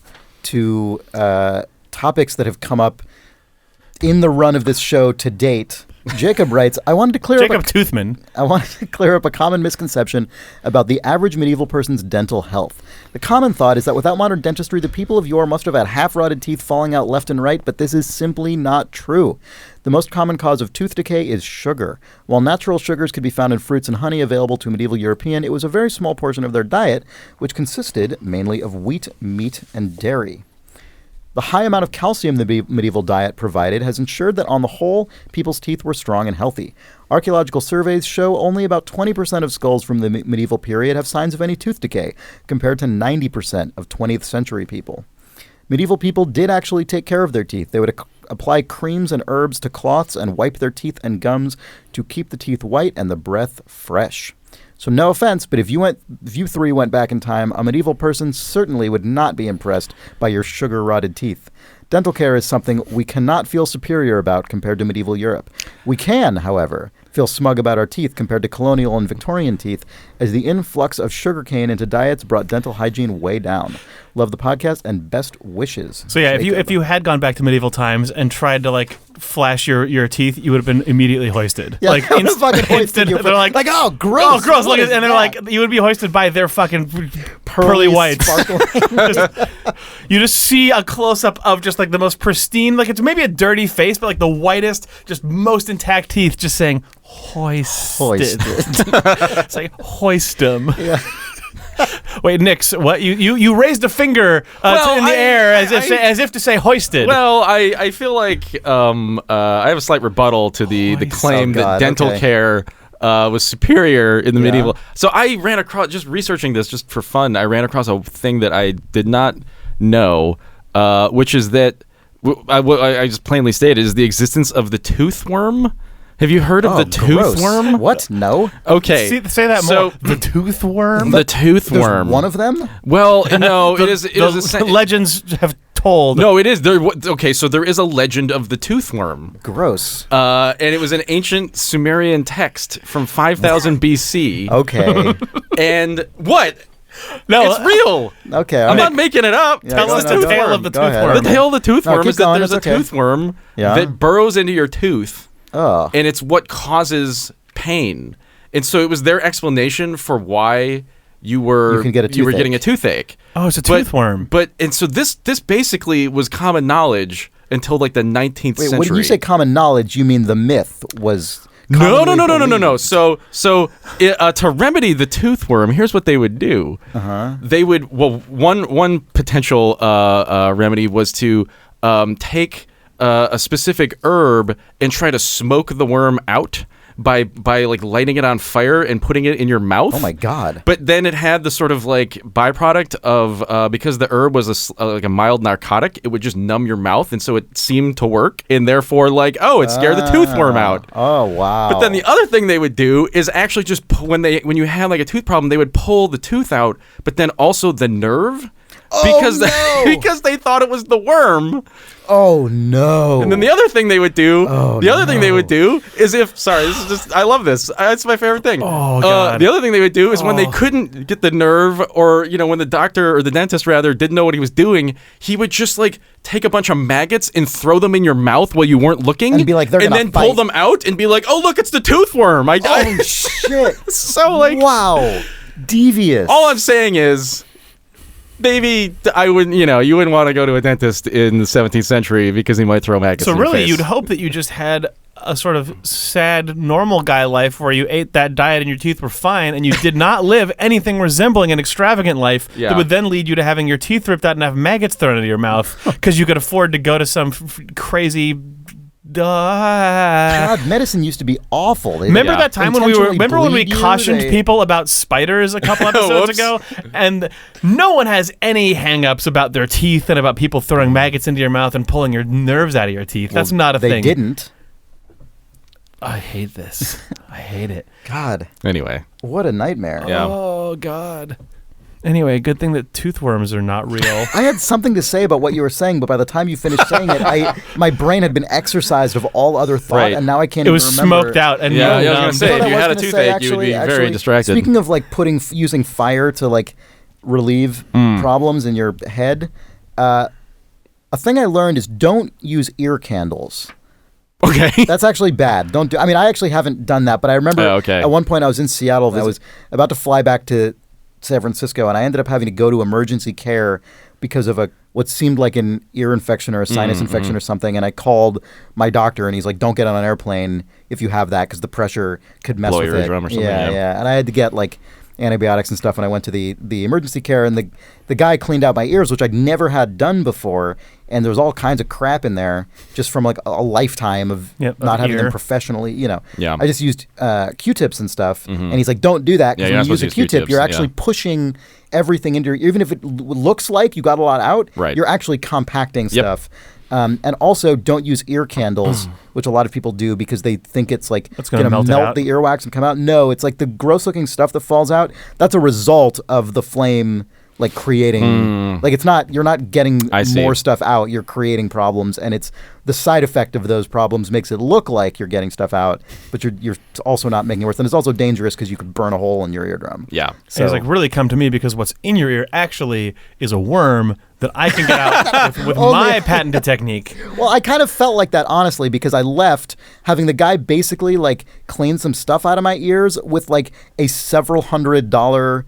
to topics that have come up in the run of this show to date Jacob writes, I wanted to clear Jacob up Toothman. I wanted to clear up a common misconception about the average medieval person's dental health. The common thought is that without modern dentistry, the people of yore must have had half-rotted teeth falling out left and right, but this is simply not true. The most common cause of tooth decay is sugar. While natural sugars could be found in fruits and honey available to medieval European, it was a very small portion of their diet, which consisted mainly of wheat, meat, and dairy. The high amount of calcium the medieval diet provided has ensured that on the whole, people's teeth were strong and healthy. Archaeological surveys show only about 20% of skulls from the medieval period have signs of any tooth decay, compared to 90% of 20th century people. Medieval people did actually take care of their teeth. They would apply creams and herbs to cloths and wipe their teeth and gums to keep the teeth white and the breath fresh. So no offense, but if you three went back in time, a medieval person certainly would not be impressed by your sugar-rotted teeth. Dental care is something we cannot feel superior about compared to medieval Europe. We can, however, feel smug about our teeth compared to colonial and Victorian teeth, as the influx of sugarcane into diets brought dental hygiene way down. Love the podcast and best wishes. So yeah, Jacob. if you had gone back to medieval times and tried to like flash your teeth, you would have been immediately hoisted. Yeah, like I would've fucking hoisted you they're like, oh gross, oh gross, what look is at, and they're that? like, you would be hoisted by their fucking pearly whites. You just see a close up of just like the most pristine, like it's maybe a dirty face, but like the whitest, just most intact teeth, just saying hoisted. It's like hoist 'em. Yeah. Wait, Nix, what you raised a finger in the air as if to say hoisted. Well, I feel like I have a slight rebuttal to the claim that dental care was superior in the medieval. So I ran across, just researching this just for fun, I ran across a thing that I did not know, which is that I just plainly stated is the existence of the toothworm. Have you heard of the toothworm? What? No. Okay. Say that more. The toothworm? The toothworm. There's one of them? Well, no, it is the legends have told. No, it is. Okay, so there is a legend of the toothworm. Gross. And it was an ancient Sumerian text from 5000 BC. Okay. And what? No, it's real. Okay. I'm not making it up. Yeah, tell us the tale of the toothworm. The tale of the toothworm keep is that going, there's a it's okay. toothworm Yeah. that burrows into your tooth. Oh. And it's what causes pain. And so it was their explanation for why you were getting a toothache. Oh, it's a toothworm. And so this basically was common knowledge until like the 19th century. When you say common knowledge, you mean the myth was No. So to remedy the toothworm, here's what they would do. They would one potential remedy was to take a specific herb and try to smoke the worm out by like lighting it on fire and putting it in your mouth. Oh my God. But then it had the sort of like byproduct of because the herb was like a mild narcotic, it would just numb your mouth, and so it seemed to work, and therefore like it scared the toothworm out. Oh wow. But then the other thing they would do is actually just when you had like a tooth problem, they would pull the tooth out, but then also the nerve. Because they thought it was the worm. Oh no! And then the other thing they would do, is I love this. It's my favorite thing. Oh God! The other thing they would do is when they couldn't get the nerve, or when the doctor or the dentist rather didn't know what he was doing, he would just like take a bunch of maggots and throw them in your mouth while you weren't looking, and be like, they're and gonna then fight. pull them out and be like, oh look, it's the toothworm. Oh shit! So like, wow, devious. All I'm saying is, maybe you wouldn't want to go to a dentist in the 17th century because he might throw maggots in your face. So really, you'd hope that you just had a sort of sad, normal guy life where you ate that diet and your teeth were fine, and you did not live anything resembling an extravagant life that would then lead you to having your teeth ripped out and have maggots thrown into your mouth because you could afford to go to some crazy... God, medicine used to be awful. Remember that time when we cautioned people about spiders a couple episodes ago? And no one has any hang-ups about their teeth and about people throwing maggots into your mouth and pulling your nerves out of your teeth. That's not a thing. They didn't. I hate this. I hate it. God. Anyway. What a nightmare. Yeah. Oh, God. Anyway, good thing that toothworms are not real. I had something to say about what you were saying, but by the time you finished saying it, my brain had been exercised of all other thought, and now I can't even remember. It was smoked out. And I was going to say, if you had a toothache, you would be very distracted. Speaking of like using fire to like relieve problems in your head, a thing I learned is don't use ear candles. Okay. That's actually bad. Don't do. I mean, I actually haven't done that, but I remember Okay. at one point I was in Seattle and I was about to fly back to San Francisco, and I ended up having to go to emergency care because of what seemed like an ear infection or a sinus infection or something. And I called my doctor, and he's like, "Don't get on an airplane if you have that because the pressure could mess Blow with your it." eardrum or something, Yeah, yeah. yeah. And I had to get like antibiotics and stuff when I went to the emergency care, and the guy cleaned out my ears, which I'd never had done before, and there was all kinds of crap in there just from like a lifetime of not having them professionally, Yeah. I just used Q-tips and stuff, and he's like, don't do that, because Yeah, when you're you use not a supposed to use Q-tip, Q-tips, you're actually pushing everything into your, even if it looks like you got a lot out, Right. you're actually compacting Yep. stuff. And also, don't use ear candles, which a lot of people do because they think it's like It's gonna going to melt it melt out. the earwax and come out. No, it's like the gross-looking stuff that falls out. That's a result of the flame, like creating. Like it's not. You're not getting I see. more stuff out. You're creating problems, and it's the side effect of those problems makes it look like you're getting stuff out, but you're also not making it worse. And it's also dangerous because you could burn a hole in your eardrum. Yeah. So he's like, really come to me because what's in your ear actually is a worm that I can get out with my patented technique. Well, I kind of felt like that, honestly, because I left having the guy basically like clean some stuff out of my ears with like a several $100,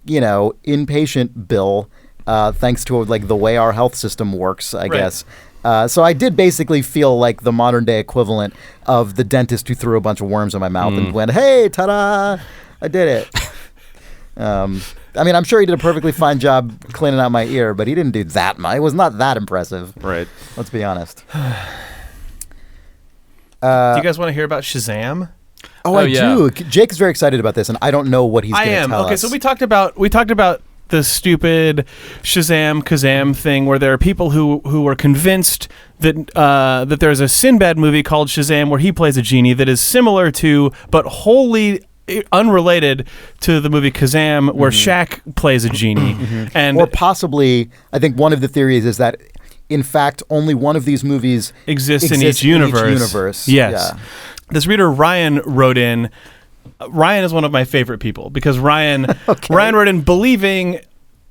inpatient bill, thanks to like the way our health system works, I guess. So I did basically feel like the modern day equivalent of the dentist who threw a bunch of worms in my mouth and went, "Hey, ta-da, I did it." I mean, I'm sure he did a perfectly fine job cleaning out my ear, but he didn't do that much. It was not that impressive. Right. Let's be honest. Do you guys want to hear about Shazam? Oh, Oh, I yeah. do. Jake is very excited about this, and I don't know what he's going to tell us. Okay, so we talked about the stupid Shazam Kazam thing where there are people who are convinced that that there's a Sinbad movie called Shazam where he plays a genie that is similar to but wholly unrelated to the movie Kazam where Shaq plays a genie. And or possibly, I think one of the theories is that, in fact, only one of these movies exists in each universe. Yes. Yeah. This reader, Ryan, wrote in. Ryan is one of my favorite people because Ryan wrote in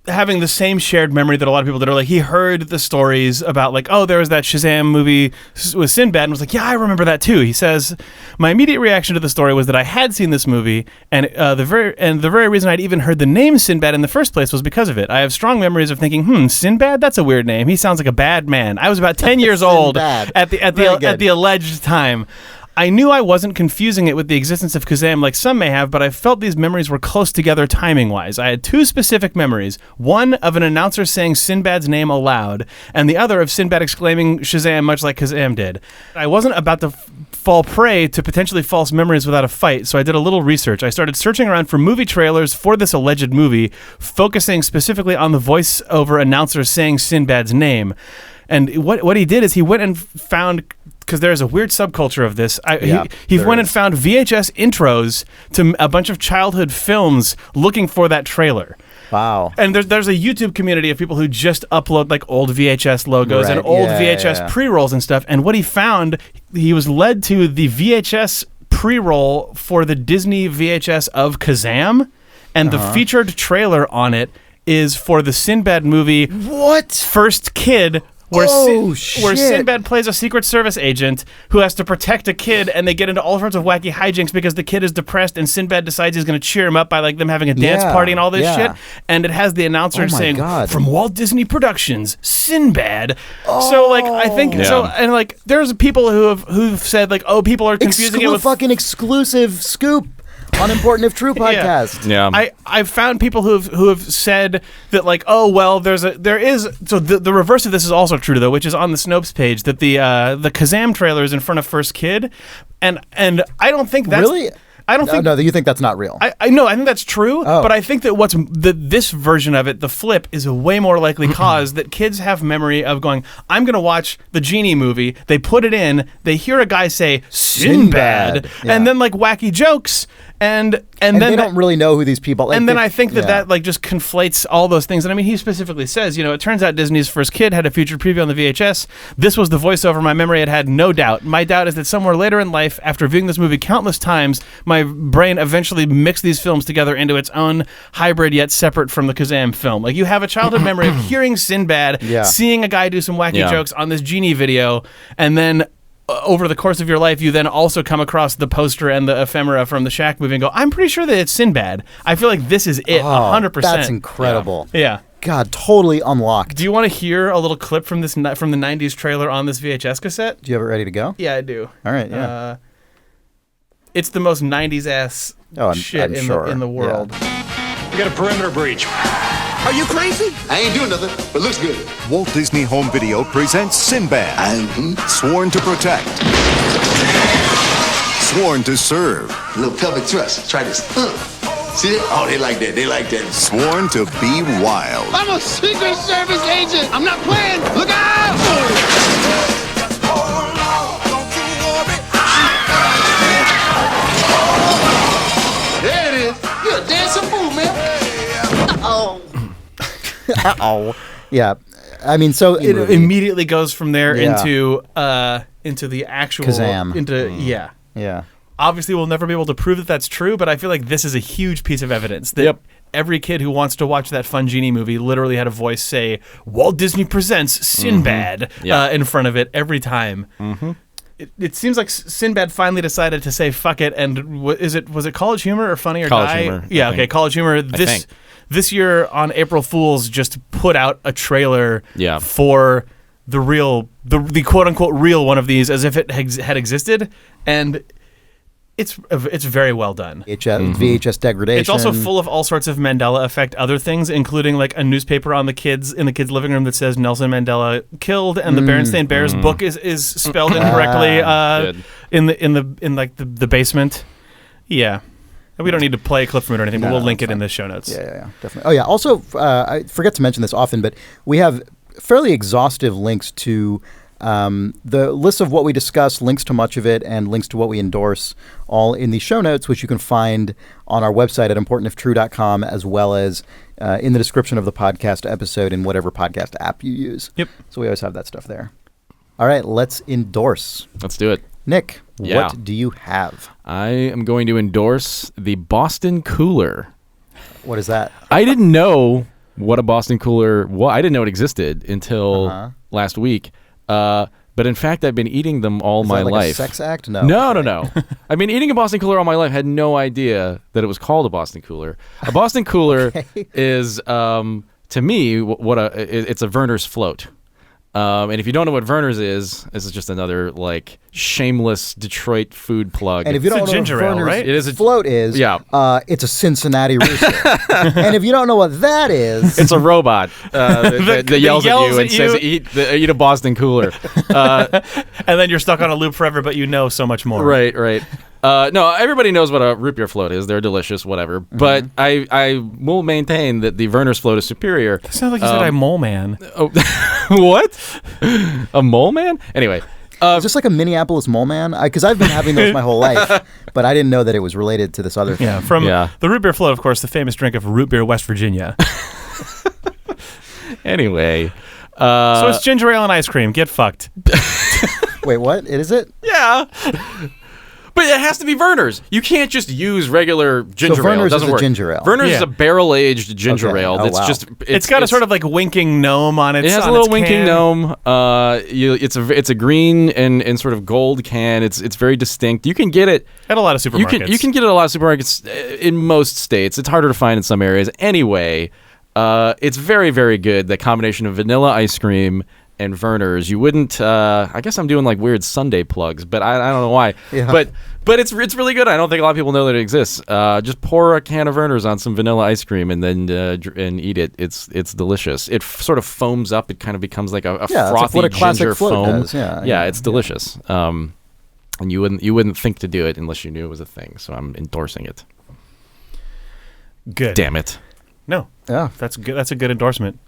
having the same shared memory that a lot of people did. Are like, he heard the stories about like, oh, there was that Shazam movie with Sinbad, and was like, yeah, I remember that too. He says, my immediate reaction to the story was that I had seen this movie, and the very reason I'd even heard the name Sinbad in the first place was because of it. I have strong memories of thinking, Sinbad, that's a weird name. He sounds like a bad man. I was about 10 years old Sinbad. at the alleged time. I knew I wasn't confusing it with the existence of Kazam like some may have, but I felt these memories were close together timing-wise. I had two specific memories, one of an announcer saying Sinbad's name aloud, and the other of Sinbad exclaiming Shazam much like Kazam did. I wasn't about to fall prey to potentially false memories without a fight, so I did a little research. I started searching around for movie trailers for this alleged movie, focusing specifically on the voiceover announcer saying Sinbad's name. And what he did is he went and found, because there's a weird subculture of this, he went and found VHS intros to a bunch of childhood films looking for that trailer. Wow. And there's a YouTube community of people who just upload like old VHS logos and Right. old Yeah, VHS yeah. pre-rolls and stuff. And what he found, he was led to the VHS pre-roll for the Disney VHS of Kazam, and the featured trailer on it is for the Sinbad movie What? First Kid, where, Oh, where shit. Sinbad plays a Secret Service agent who has to protect a kid, and they get into all sorts of wacky hijinks because the kid is depressed, and Sinbad decides he's going to cheer him up by like them having a dance Yeah, party and all this yeah. shit. And it has the announcer Oh my saying, God. "From Walt Disney Productions, Sinbad." So like I think Yeah. so, and like there's people who've said like, oh, people are confusing it with fucking exclusive scoop on Important If True podcast. Yeah. I've found people who have said that like, oh well, there is the reverse of this is also true though, which is on the Snopes page that the Kazam trailer is in front of First Kid, and I don't think that's Really? I don't think No, you think that's not real? I know. I think that's true, Oh. but I think that this version of it, the flip, is a way more likely cause that kids have memory of going, I'm going to watch the Genie movie. They put it in. They hear a guy say Sinbad, Yeah. and then like wacky jokes, and and then they don't really know who these people like. and then they- I think that yeah. that like just conflates all those things. And I mean, he specifically says, it turns out Disney's First Kid had a featured preview on the VHS. This was the voiceover my memory had no doubt. My doubt is that somewhere later in life, after viewing this movie countless times, my brain eventually mixed these films together into its own hybrid yet separate from the Kazam film. Like you have a childhood memory of hearing Sinbad, Yeah. seeing a guy do some wacky Yeah. jokes on this Genie video, and then over the course of your life, you then also come across the poster and the ephemera from the Shaq movie and go, I'm pretty sure that it's Sinbad. I feel like this is it, 100%. That's incredible. Yeah. God, totally unlocked. Do you want to hear a little clip from the 90s trailer on this VHS cassette? Do you have it ready to go? Yeah, I do. All right, yeah. It's the most 90s ass shit I'm sure. in the world. We got a perimeter breach. Are you crazy? I ain't doing nothing, but looks good. Walt Disney Home Video presents Sinbad. Sworn to protect. Sworn to serve. A little pelvic thrust. Try this. See it? Oh, they like that. They like that. Sworn to be wild. I'm a Secret Service agent. I'm not playing. Look out! There it is. You're a dancing fool, man. Uh-oh. Yeah. I mean, so It immediately goes from there Yeah. into the actual Kazam. Yeah. Obviously, we'll never be able to prove that that's true, but I feel like this is a huge piece of evidence that every kid who wants to watch that Fun Genie movie literally had a voice say, Walt Disney presents Sinbad in front of it every time. It seems like Sinbad finally decided to say fuck it, and was it College Humor or Funny or College Die? Humor, Yeah, I okay, think. College Humor. This year on April Fool's just put out a trailer for the quote unquote real one of these as if it had existed, and it's very well done. VHS degradation. It's also full of all sorts of Mandela effect other things, including like a newspaper in the kids' living room that says Nelson Mandela killed, and the Berenstain Bears book is spelled incorrectly in the basement. Yeah. We don't need to play a clip from it or anything, but we'll link it in the show notes. Yeah, definitely. Oh, yeah. Also, I forget to mention this often, but we have fairly exhaustive links to the list of what we discuss, links to much of it, and links to what we endorse, all in the show notes, which you can find on our website at importantiftrue.com, as well as in the description of the podcast episode in whatever podcast app you use. Yep. So we always have that stuff there. All right, let's endorse. Let's do it. Nick, Yeah. what do you have? I am going to endorse the Boston Cooler. What is that? I didn't know what a Boston Cooler was. I didn't know it existed until last week. But in fact, I've been eating them all Is my that like life. a sex act? No. No. I've been eating a Boston Cooler all my life. Had no idea that it was called a Boston Cooler. A Boston Cooler is, to me, it's a Werner's float. And if you don't know what Werner's is, this is just another like shameless Detroit food plug. And if you don't know what ginger ale, Werner's right? It is a- float is, it's a Cincinnati Rooster. And if you don't know what that is, it's a robot that yells at you and at says, "Eat a Boston Cooler." And then you're stuck on a loop forever, but you know so much more. Right. No, everybody knows what a root beer float is. They're delicious, whatever. But I will maintain that the Werner's float is superior. It sounds like you said I'm mole man. Oh, what? A mole man? Anyway. is this like a Minneapolis mole man? Because I've been having those my whole life, but I didn't know that it was related to this other thing. Yeah, the root beer float, of course, the famous drink of root beer, West Virginia. Anyway. So it's ginger ale and ice cream. Get fucked. Wait, what? Is it? Yeah. But it has to be Werner's. You can't just use regular ginger ale. Werner's It doesn't is a work. ginger ale. Werner's is Yeah. a barrel-aged ginger Okay. ale. Oh, That's wow. just It's got a sort of like winking gnome on it. It has a little winking gnome. It's a green and sort of gold can. It's very distinct. You can get it At a lot of supermarkets. You can get it at a lot of supermarkets in most states. It's harder to find in some areas. Anyway, it's very, very good. The combination of vanilla ice cream and Werner's. You wouldn't. I guess I'm doing like weird Sunday plugs, but I don't know why. Yeah. But it's really good. I don't think a lot of people know that it exists. Just pour a can of Werner's on some vanilla ice cream and then and eat it. It's delicious. It sort of foams up. It kind of becomes like a Yeah, it's like frothy what a classic ginger float foam. does. Yeah, It's delicious. And you wouldn't think to do it unless you knew it was a thing. So I'm endorsing it. Good. Damn it. No. Yeah. That's good. That's a good endorsement.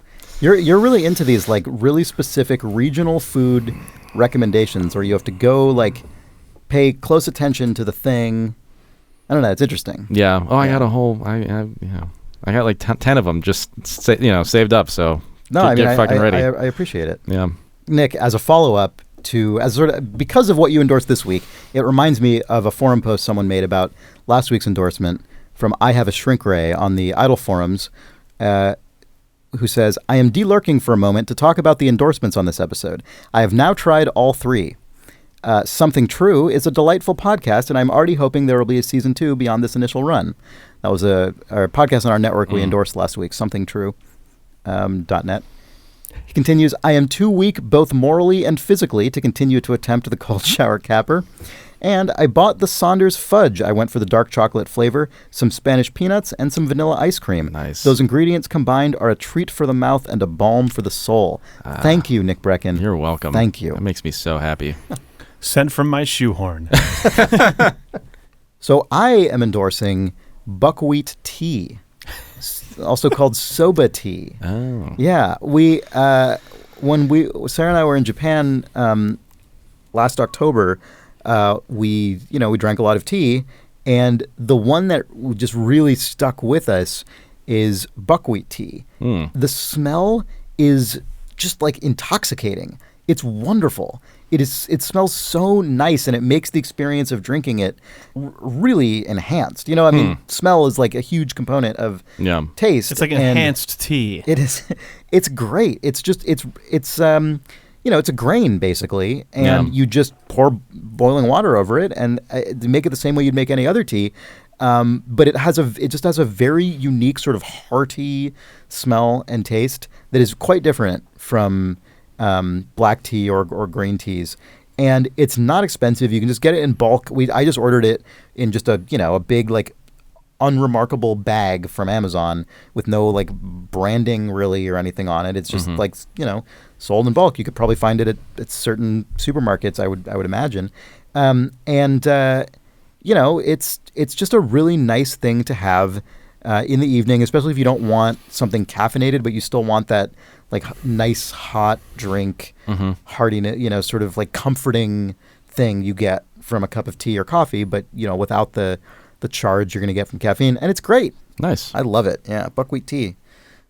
You're really into these like really specific regional food recommendations, where you have to go like pay close attention to the thing. I don't know. It's interesting. Yeah. Oh, I got a whole. I got like 10 of them just saved up. So No, get fucking ready. I appreciate it. Yeah. Nick, as a follow-up because of what you endorsed this week, it reminds me of a forum post someone made about last week's endorsement from I Have a Shrink Ray on the Idle forums, who says, I am de-lurking for a moment to talk about the endorsements on this episode. I have now tried all three. Something True is a delightful podcast, and I'm already hoping there will be a season 2 beyond this initial run. That was our podcast on our network we endorsed last week, Something True. .net. He continues, I am too weak both morally and physically to continue to attempt the cold shower capper. And I bought the Saunders fudge. I went for the dark chocolate flavor, some Spanish peanuts, and some vanilla ice cream. Nice. Those ingredients combined are a treat for the mouth and a balm for the soul. Thank you, Nick Brecken. You're welcome. Thank you. That makes me so happy. Sent from my shoehorn. So I am endorsing buckwheat tea, also called soba tea. Oh. Yeah, when Sarah and I were in Japan last October, we drank a lot of tea, and the one that just really stuck with us is buckwheat tea. The smell is just like intoxicating. It's wonderful. It smells so nice, and it makes the experience of drinking it really enhanced. I mean, smell is like a huge component of taste. It's like enhanced tea. It is. It's great. It's just it's a grain basically, and you just pour boiling water over it and make it the same way you'd make any other tea. But it just has a very unique sort of hearty smell and taste that is quite different from black tea or green teas. And it's not expensive. You can just get it in bulk. I just ordered it in just a big like unremarkable bag from Amazon with no like branding really or anything on it. It's just like, sold in bulk. You could probably find it at certain supermarkets, I would imagine. It's just a really nice thing to have in the evening, especially if you don't want something caffeinated, but you still want that like nice hot drink, heartiness, sort of like comforting thing you get from a cup of tea or coffee, but without the charge you're going to get from caffeine. And it's great. Nice. I love it. Yeah, buckwheat tea.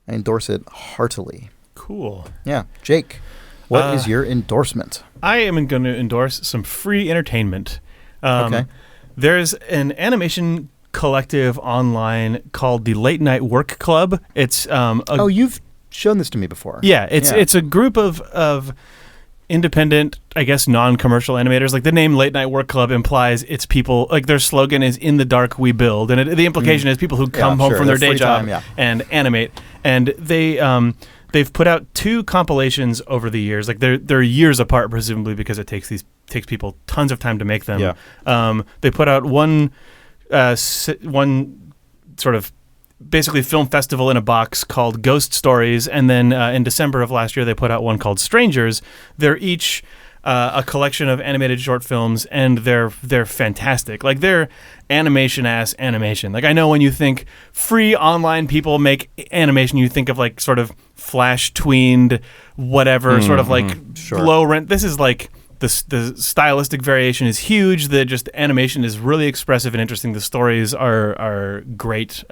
I endorse it heartily. Cool. Yeah. Jake, what is your endorsement? I am going to endorse some free entertainment. Okay. There's an animation collective online called the Late Night Work Club. It's you've shown this to me before. Yeah, it's a group of independent, I guess, non-commercial animators. Like the name Late Night Work Club implies it's people, like their slogan is "In the dark we build," and the implication is people who come home from their day job and animate. And they've put out 2 compilations over the years. Like they're years apart, presumably because it takes people tons of time to make them. Yeah. They put out one sort of basically film festival in a box called Ghost Stories, and then in December of last year they put out one called Strangers. They're each a collection of animated short films, and they're fantastic. Like they're animation. Like I know when you think free online people make animation, you think of like sort of flash tweened whatever, sort of like low rent. This is like the stylistic variation is huge. The just animation is really expressive and interesting. The stories are great.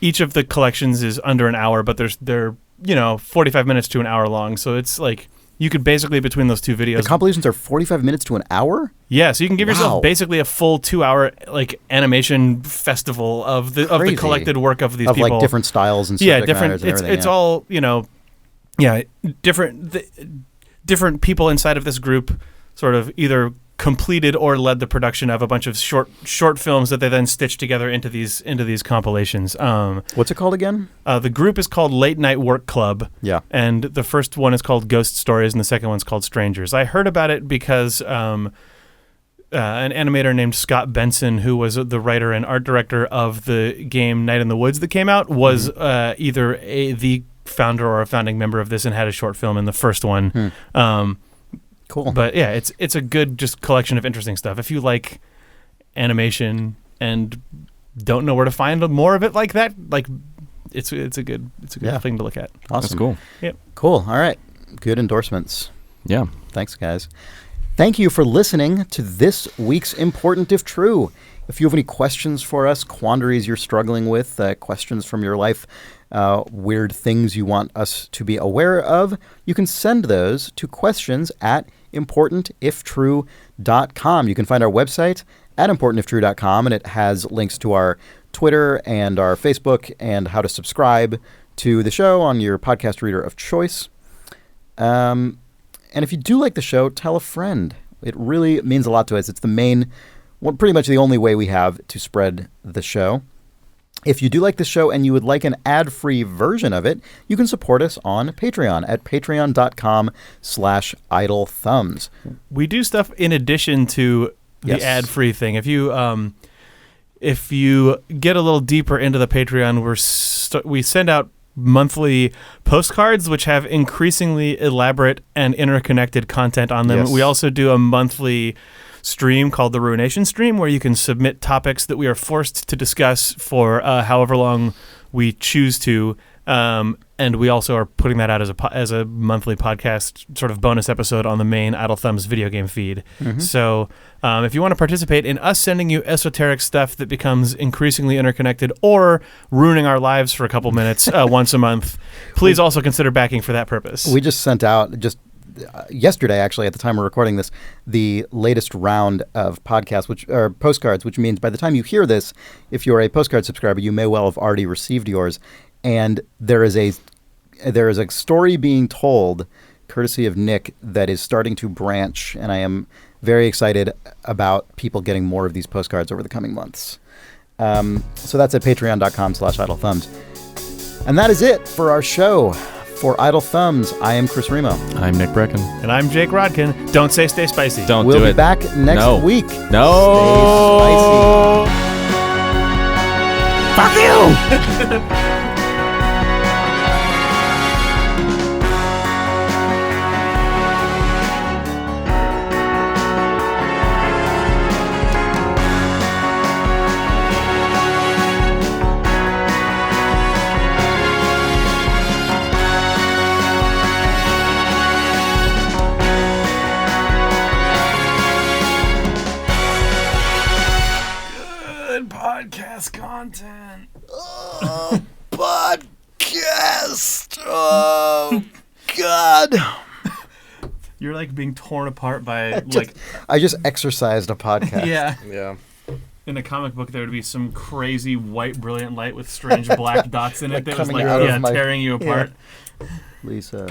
Each of the collections is under an hour, but they're 45 minutes to an hour long. So it's like you could basically between those 2 videos. The compilations are 45 minutes to an hour? Yeah, so you can give yourself basically a full 2-hour like animation festival of the collected work of these people. Of like different styles and subject matters and everything. It's all different people inside of this group sort of either completed or led the production of a bunch of short films that they then stitched together into these compilations. What's it called again? The group is called Late Night Work Club. Yeah. And the first one is called Ghost Stories, and the second one's called Strangers. I heard about it because an animator named Scott Benson, who was the writer and art director of the game Night in the Woods that came out, was either the founder or a founding member of this and had a short film in the first one. Cool. But yeah, it's a good just collection of interesting stuff. If you like animation and don't know where to find more of it like that, like it's a good thing to look at. Awesome. That's cool. Yep. Cool. All right. Good endorsements. Yeah. Thanks, guys. Thank you for listening to this week's Important If True. If you have any questions for us, quandaries you're struggling with, questions from your life, weird things you want us to be aware of, you can send those to questions@importantiftrue.com. You can find our website at importantiftrue.com, and it has links to our Twitter and our Facebook and how to subscribe to the show on your podcast reader of choice. And if you do like the show, tell a friend. It really means a lot to us. It's the main, well, pretty much the only way we have to spread the show. If you do like this show and you would like an ad-free version of it, you can support us on Patreon at patreon.com/idlethumbs. We do stuff in addition to the ad-free thing. If you get a little deeper into the Patreon, we send out monthly postcards which have increasingly elaborate and interconnected content on them. Yes. We also do a monthly stream called the Ruination Stream, where you can submit topics that we are forced to discuss for however long we choose to. And we also are putting that out as a monthly podcast sort of bonus episode on the main Idle Thumbs video game feed. Mm-hmm. So if you want to participate in us sending you esoteric stuff that becomes increasingly interconnected or ruining our lives for a couple minutes once a month, please also consider backing for that purpose. We just sent out, yesterday, actually, at the time we're recording this, the latest round of podcasts, postcards, which means by the time you hear this, if you're a postcard subscriber, you may well have already received yours. And there is a story being told, courtesy of Nick, that is starting to branch, and I am very excited about people getting more of these postcards over the coming months. So that's at patreon.com/idlethumbs. And that is it for our show. For Idle Thumbs, I am Chris Remo. I'm Nick Brecken. And I'm Jake Rodkin. Don't say stay spicy. We'll do be it. back next week. No. Stay spicy. Fuck you! Podcast content. Podcast. Oh, God. You're like being torn apart by I just exercised a podcast. yeah. Yeah. In a comic book, there would be some crazy white brilliant light with strange black dots in it that was coming out of my- tearing you apart. Lisa.